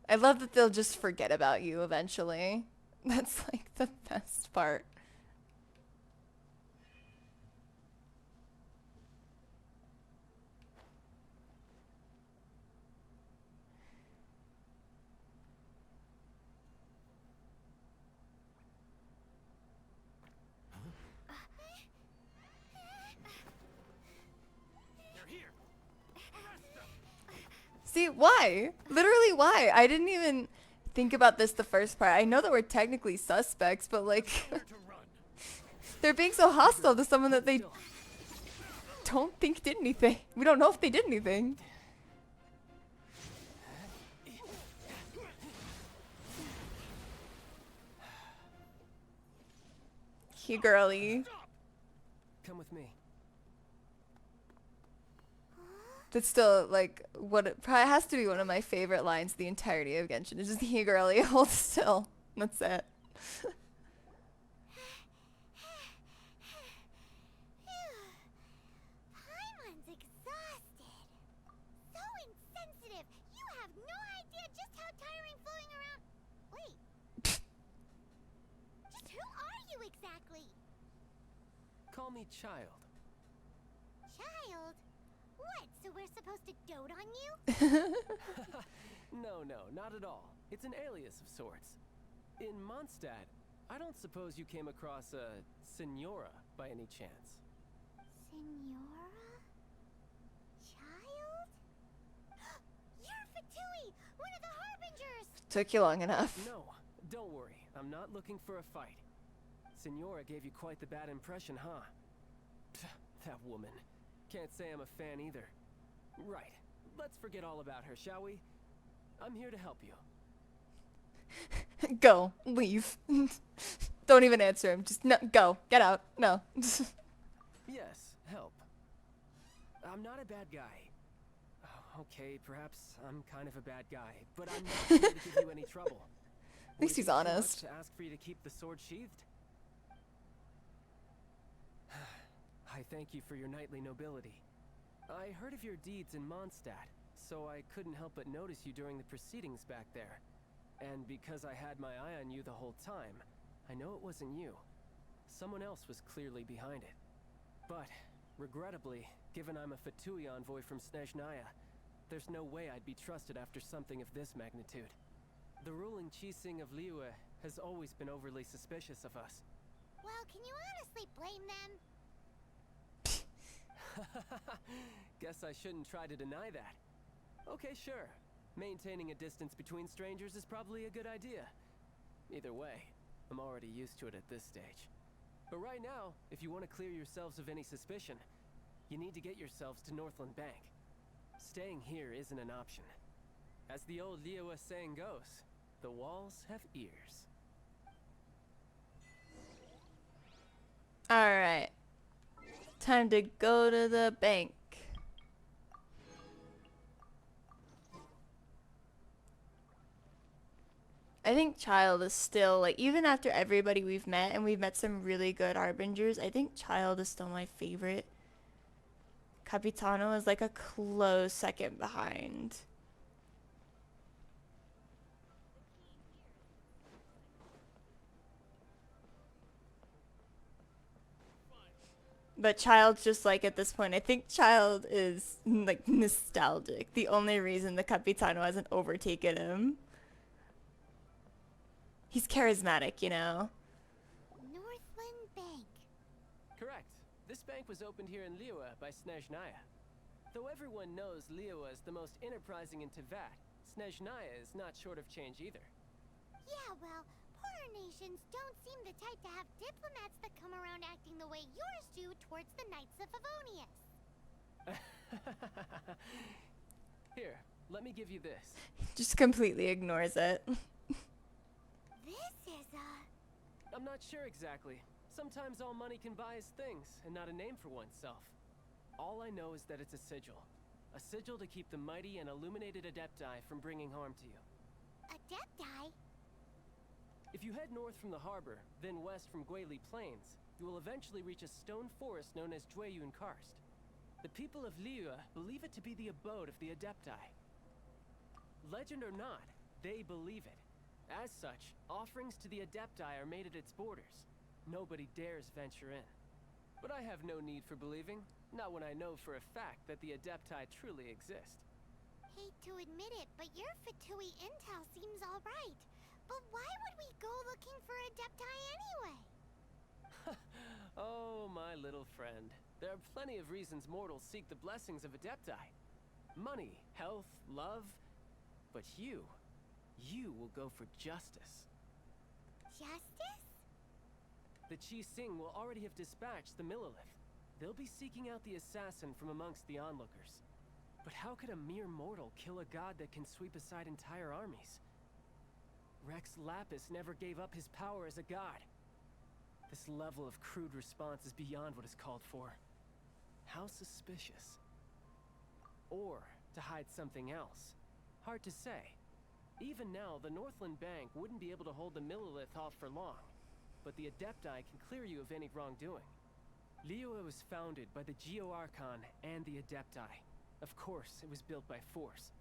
I love that they'll just forget about you eventually. That's like the best part. See, why? Literally, why? I didn't even think about this the first part. I know that we're technically suspects, but like... they're being so hostile to someone that they don't think did anything. We don't know if they did anything. Hey, girly. Come with me. That's still, like, what it probably has to be one of my favorite lines the entirety of Genshin. It's just, hey, girly, hold still. That's it. Paimon's exhausted. So insensitive. You have no idea just how tiring floating around... Wait. Just who are you exactly? Call me Child. Child? What, so we're supposed to dote on you? No, not at all. It's an alias of sorts. In Mondstadt, I don't suppose you came across a Senora by any chance. Senora? Child? You're Fatui, one of the Harbingers! Took you long enough. No, don't worry. I'm not looking for a fight. Senora gave you quite the bad impression, huh? That woman. Can't say I'm a fan either. Right. Let's forget all about her, shall we? I'm here to help you. Go. Leave. Don't even answer him. Just no, go. Get out. No. Yes, help. I'm not a bad guy. Oh, okay, perhaps I'm kind of a bad guy, but I'm not here to give you any trouble. At least he's honest. To ask for you to keep the sword sheathed? I thank you for your knightly nobility. I heard of your deeds in Mondstadt, so I couldn't help but notice you during the proceedings back there. And because I had my eye on you the whole time, I know it wasn't you. Someone else was clearly behind it. But, regrettably, given I'm a Fatui envoy from Snezhnaya, there's no way I'd be trusted after something of this magnitude. The ruling Chising of Liyue has always been overly suspicious of us. Well, can you honestly blame them? Guess I shouldn't try to deny that. Okay, sure. Maintaining a distance between strangers is probably a good idea. Either way, I'm already used to it at this stage. But right now, if you want to clear yourselves of any suspicion, you need to get yourselves to Northland Bank. Staying here isn't an option. As the old Liyue saying goes, the walls have ears. Alright. Time to go to the bank. I think Child is still, like, even after everybody we've met, and we've met some really good Harbingers, I think Child is still my favorite. Capitano is like a close second behind. But Child's just like, at this point, I think Child is like nostalgic. The only reason the Capitano hasn't overtaken him. He's charismatic, you know? Northland Bank. Correct. This bank was opened here in Liyue by Snezhnaya. Though everyone knows Liyue is the most enterprising in Teyvat, Snezhnaya is not short of change either. Yeah, well, poorer nations don't seem the type to have diplomats that come around acting the way yours do towards the Knights of Favonius. Here, let me give you this. Just completely ignores it. This is I'm not sure exactly. Sometimes all money can buy is things, and not a name for oneself. All I know is that it's a sigil. A sigil to keep the mighty and illuminated Adepti from bringing harm to you. Adepti? If you head north from the harbor, then west from Guili Plains, you will eventually reach a stone forest known as Jueyun Karst. The people of Liyue believe it to be the abode of the Adepti. Legend or not, they believe it. As such, offerings to the Adepti are made at its borders. Nobody dares venture in. But I have no need for believing, not when I know for a fact that the Adepti truly exist. Hate to admit it, but your Fatui intel seems alright. But why would we go looking for Adepti anyway? Oh, my little friend. There are plenty of reasons mortals seek the blessings of Adepti. Money, health, love. But you will go for justice. Justice? The Qi Sing will already have dispatched the Millelith. They'll be seeking out the assassin from amongst the onlookers. But how could a mere mortal kill a god that can sweep aside entire armies? Rex Lapis never gave up his power as a god. This level of crude response is beyond what is called for. How suspicious. Or to hide something else. Hard to say. Even now, the Northland Bank wouldn't be able to hold the Millelith off for long. But the Adepti can clear you of any wrongdoing. Liyue was founded by the Geo Archon and the Adepti. Of course, it was built by force.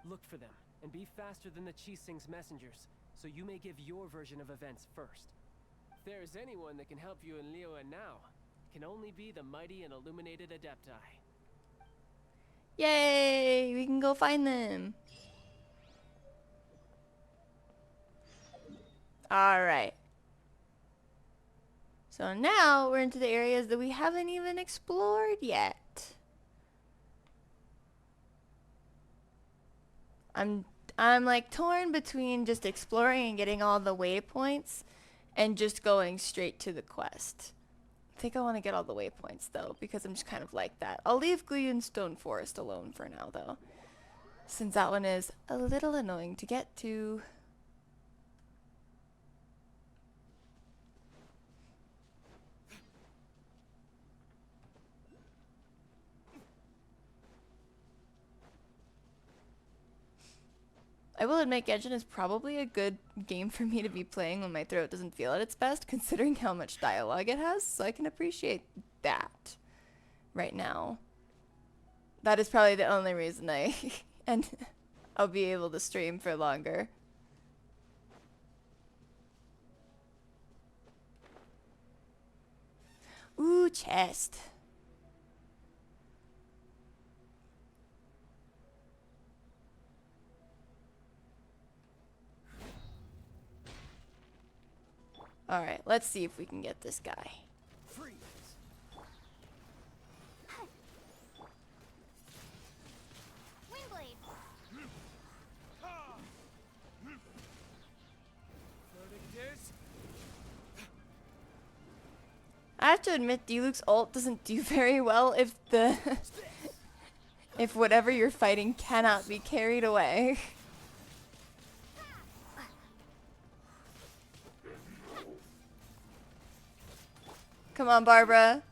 Look for them, and be faster than the Qi Sing's messengers, so you may give your version of events first. If there is anyone that can help you in Liyue now, it can only be the mighty and illuminated Adepti. Yay! We can go find them. Alright. So now we're into the areas that we haven't even explored yet. I'm like torn between just exploring and getting all the waypoints and just going straight to the quest. I think I want to get all the waypoints though, because I'm just kind of like that. I'll leave Guyun Stone Forest alone for now though, since that one is a little annoying to get to. I will admit Genshin is probably a good game for me to be playing when my throat doesn't feel at its best, considering how much dialogue it has, so I can appreciate that right now. That is probably the only reason and I'll be able to stream for longer. Ooh, chest. Alright, let's see if we can get this guy. Freeze! to admit, Diluc's ult doesn't do very well if the if whatever you're fighting cannot be carried away. Come on, Barbara.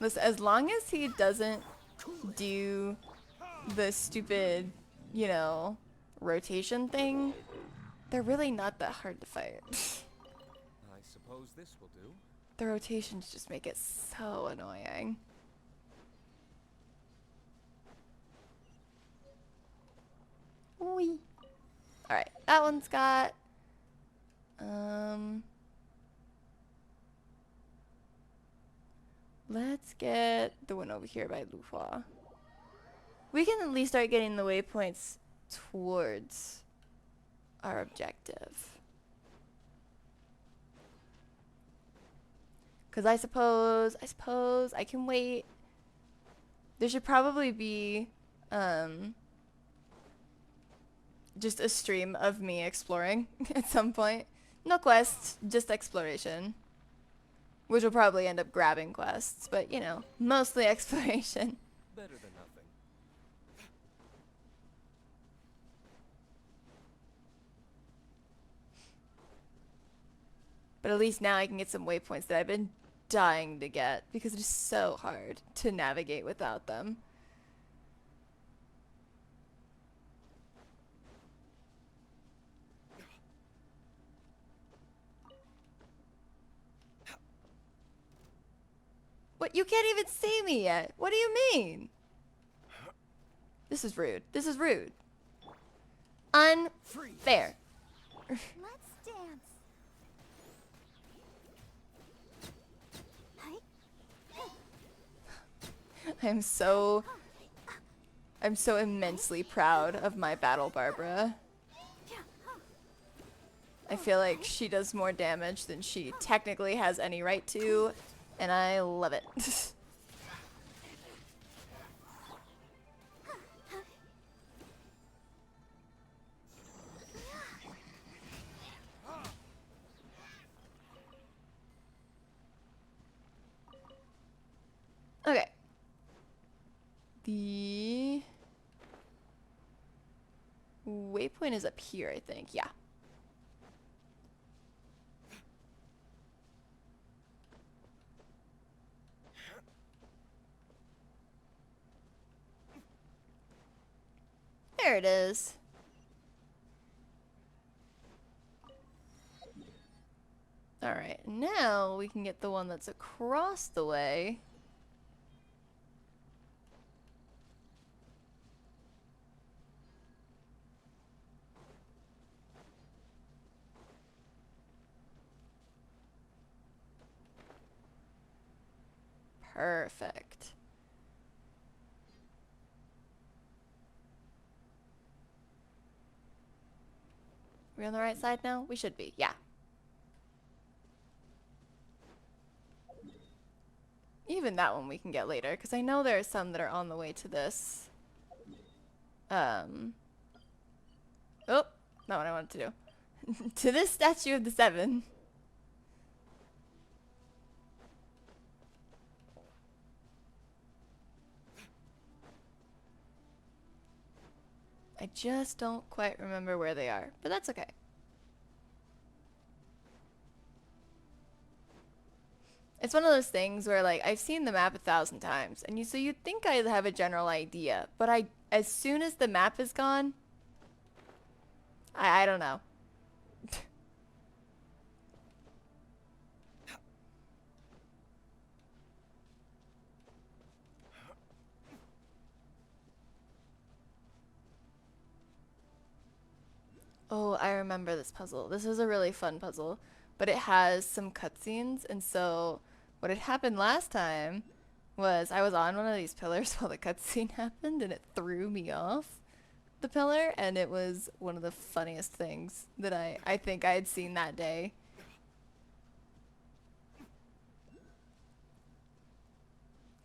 Listen, as long as he doesn't do the stupid, you know, rotation thing, they're really not that hard to fight. I suppose this will do. The rotations just make it so annoying. Wee. Alright, that one's got let's get the one over here by Luhua. We can at least start getting the waypoints towards our objective. Cause I suppose I can wait. There should probably be just a stream of me exploring at some point. No quests, just exploration. Which will probably end up grabbing quests, but you know, mostly exploration. Better than nothing. But at least now I can get some waypoints that I've been dying to get because it is so hard to navigate without them. What? You can't even see me yet. What do you mean? This is rude. This is rude. Unfair. Let's dance. I'm so immensely proud of my battle Barbara. I feel like she does more damage than she technically has any right to, and I love it. Okay. The waypoint is up here, I think. Yeah. There it is. Alright, now we can get the one that's across the way. Perfect. We on the right side now? We should be, yeah. Even that one we can get later, because I know there are some that are on the way to this. Oh, not what I wanted to do. To this statue of the 7. I just don't quite remember where they are, but that's okay. It's one of those things where, like, I've seen the map 1,000 times, and so you'd think I'd have a general idea, but as soon as the map is gone, I don't know. Oh, I remember this puzzle. This is a really fun puzzle, but it has some cutscenes, and so what had happened last time was I was on one of these pillars while the cutscene happened, and it threw me off the pillar, and it was one of the funniest things that I think I had seen that day.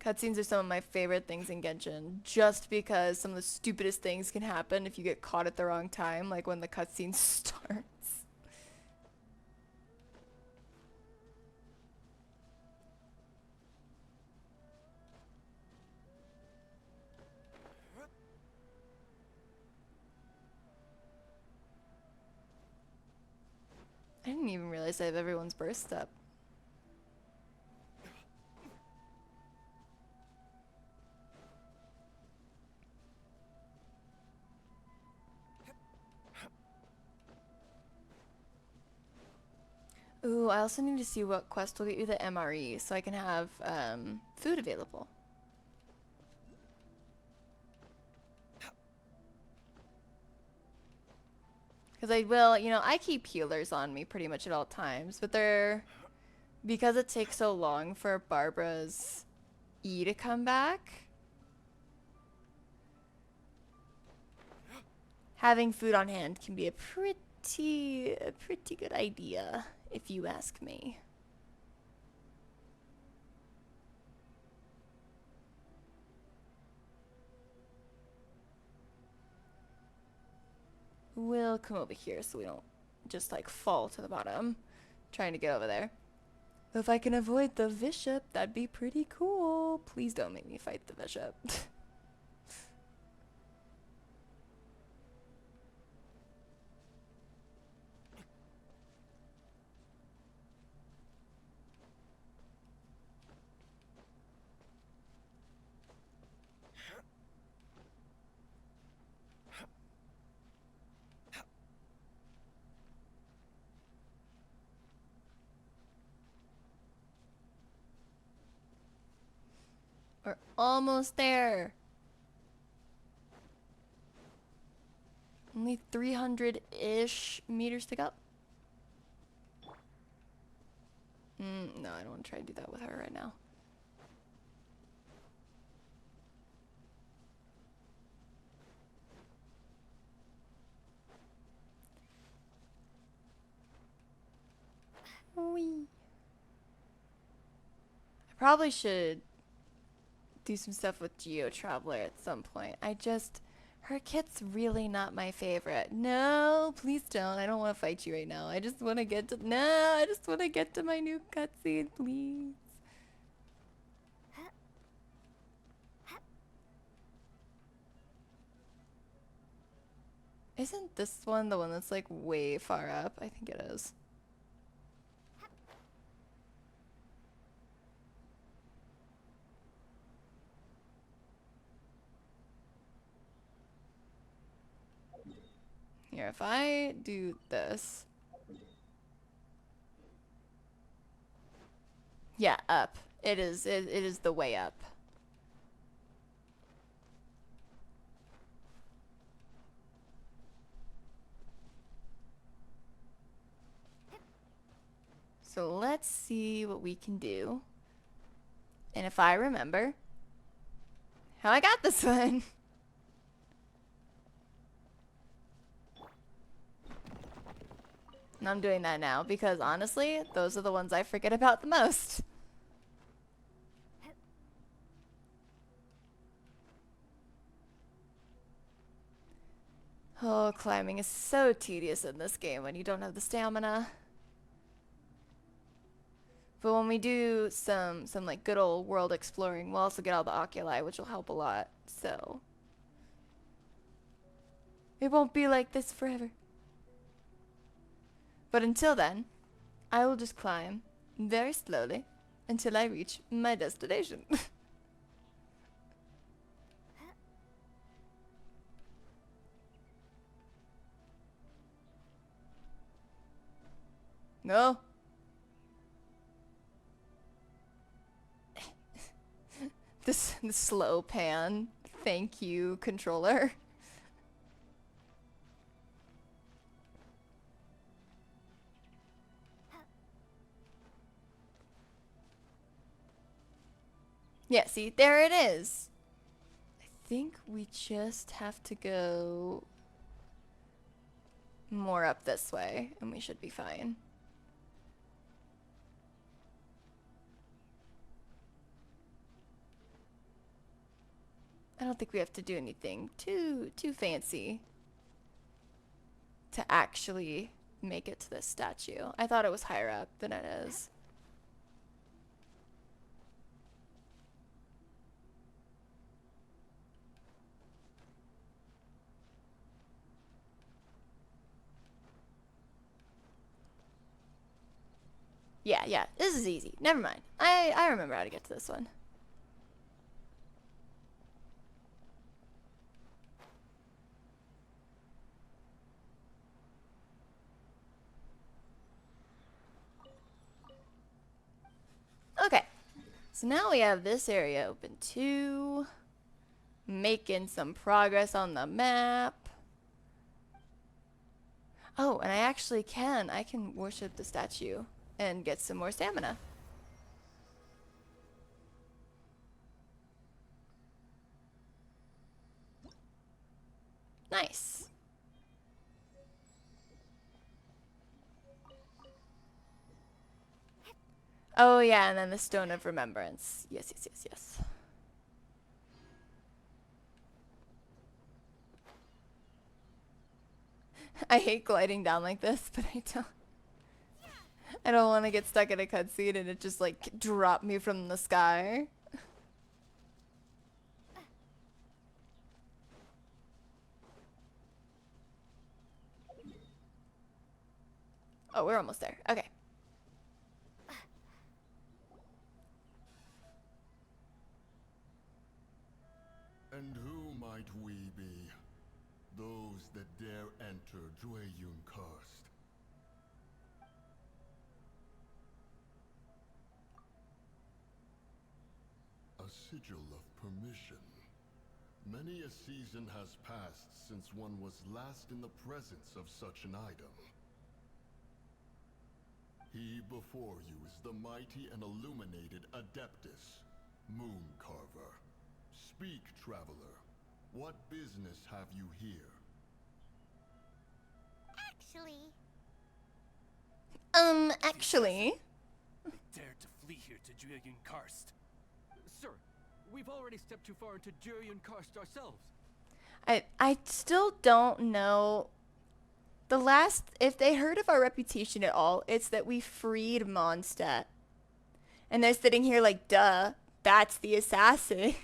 Cutscenes are some of my favorite things in Genshin, just because some of the stupidest things can happen if you get caught at the wrong time, like when the cutscene starts. I didn't even realize I have everyone's burst up. Ooh, I also need to see what quest will get you the MRE so I can have food available. Because I will, you know, I keep healers on me pretty much at all times, but because it takes so long for Barbara's E to come back, having food on hand can be a pretty good idea, if you ask me. We'll come over here so we don't just like fall to the bottom trying to get over there. Though if I can avoid the bishop, that'd be pretty cool. Please don't make me fight the bishop. We're almost there. Only 300-ish meters to go. No, I don't want to try to do that with her right now. Whee. I probably should do some stuff with Geo Traveler at some point. Her kit's really not my favorite. No, please don't. I don't want to fight you right now. I just want to get to my new cutscene, please. Isn't this one the one that's like way far up? I think it is. Here, if I do this. Yeah, up. It is the way up. So let's see what we can do. And if I remember how I got this one. And I'm doing that now because honestly, those are the ones I forget about the most. Oh, climbing is so tedious in this game when you don't have the stamina. But when we do some like good old world exploring, we'll also get all the oculi, which will help a lot. So it won't be like this forever. But until then, I will just climb very slowly until I reach my destination. No. The slow pan. Thank you, controller. Yeah, see, there it is. I think we just have to go more up this way, and we should be fine. don't think we have to do anything too fancy to actually make it to this statue. I thought it was higher up than it is. Yeah, this is easy. Never mind. I remember how to get to this one. Okay, so now we have this area open too. Making some progress on the map. Oh, and I can worship the statue and get some more stamina. Nice. Oh yeah, and then the Stone of Remembrance. Yes. I hate gliding down like this, but I don't want to get stuck in a cutscene and it just like drop me from the sky. Oh, we're almost there. Okay. And who might we be? Those that dare enter Jueyun Karst. A sigil of permission. Many a season has passed since one was last in the presence of such an item. He before you is the mighty and illuminated Adeptus, Mooncarver. Speak, traveler. What business have you here? Actually. They dared to flee here to Jueyun Karst. Sir, we've already stepped too far into Jueyun Karst ourselves. I still don't know. If they heard of our reputation at all, it's that we freed Mondstadt. And they're sitting here like, duh, that's the assassin.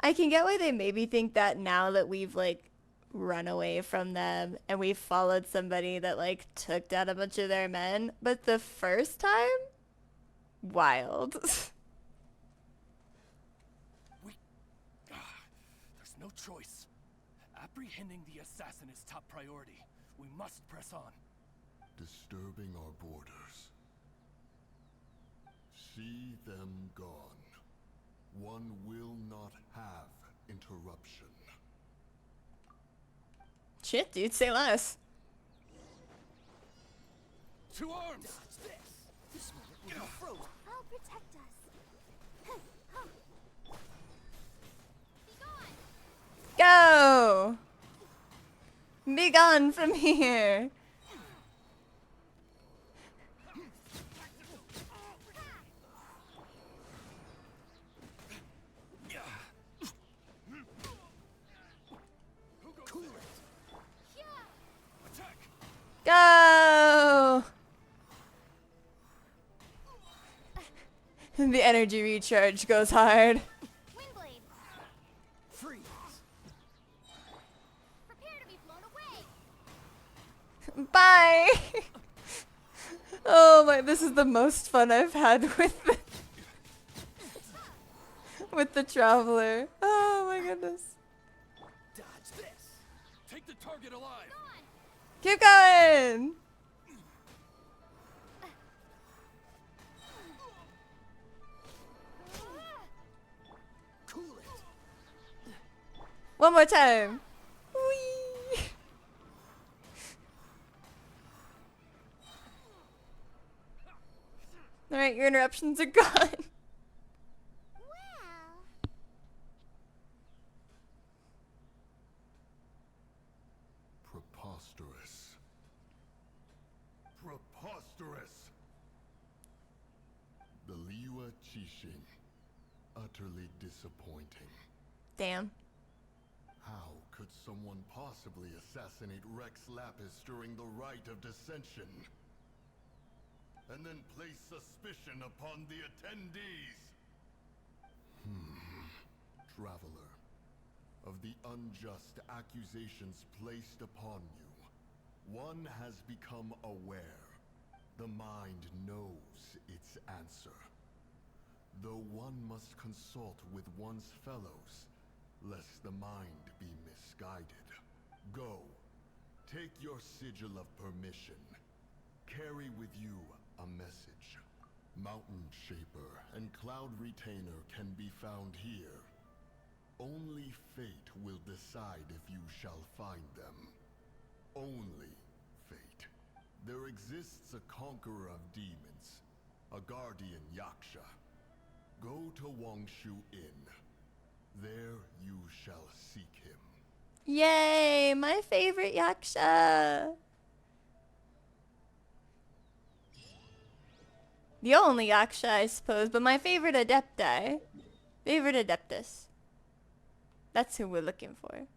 I can get why they maybe think that now that we've like run away from them and we've followed somebody that like took down a bunch of their men, but the first time, wild. There's no choice. Apprehending the assassin is top priority. We must press on. Disturbing our borders. See them gone. One will not have interruption. Shit, dude, say less. To arms! This moment will be frozen. I'll protect us. Go! Be gone from here. Go! The energy recharge goes hard. Freeze! Prepare to be blown away. Bye! Oh my, this is the most fun I've had with the traveler. Oh my goodness. Dodge this! Take the target alive! Keep going! Cool it! One more time. Whee! Alright, your interruptions are gone. Preposterous. Preposterous! The Liwa Qixing. Utterly disappointing. Damn. How could someone possibly assassinate Rex Lapis during the Rite of Dissension? And then place suspicion upon the attendees? Traveler, of the unjust accusations placed upon you, one has become aware. The mind knows its answer. Though one must consult with one's fellows, lest the mind be misguided. Go, take your sigil of permission. Carry with you a message. Mountain Shaper and Cloud Retainer can be found here. Only fate will decide if you shall find them. Only fate. There exists a conqueror of demons, a guardian Yaksha. Go to Wangshu Inn. There you shall seek him. Yay! My favorite Yaksha! The only Yaksha, I suppose, but my favorite Adepti. Favorite Adeptus. That's who we're looking for.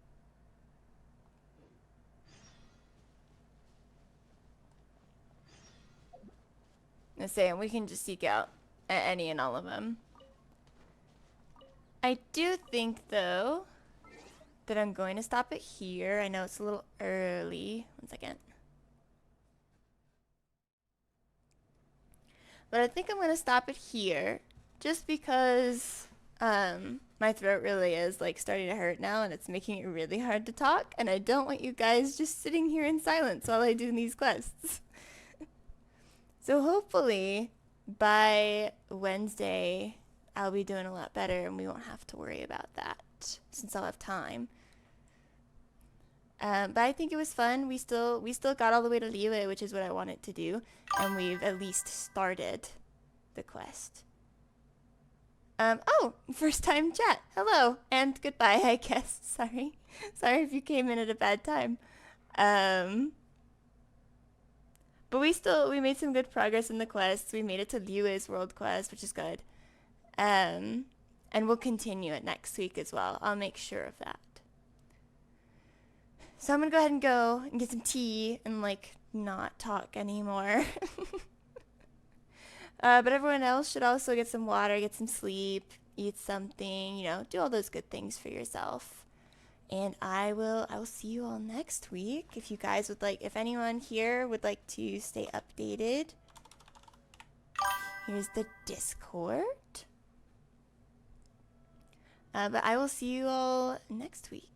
I'm saying we can just seek out any and all of them. I do think, though, that I'm going to stop it here. I know it's a little early. 1 second. But I think I'm going to stop it here just because my throat really is like starting to hurt now and it's making it really hard to talk. And I don't want you guys just sitting here in silence while I do these quests. So hopefully by Wednesday I'll be doing a lot better and we won't have to worry about that since I'll have time. But I think it was fun. We still got all the way to Liyue, which is what I wanted to do, and we've at least started the quest. Oh, first time chat. Hello and goodbye, I guess. Sorry if you came in at a bad time. But we made some good progress in the quests. We made it to Liyue's world quest, which is good. And we'll continue it next week as well. I'll make sure of that. So I'm gonna go ahead and go and get some tea and like not talk anymore. But everyone else should also get some water, get some sleep, eat something, you know, do all those good things for yourself. And I will see you all next week. If you guys would like, if anyone here would like to stay updated, here's the Discord. But I will see you all next week.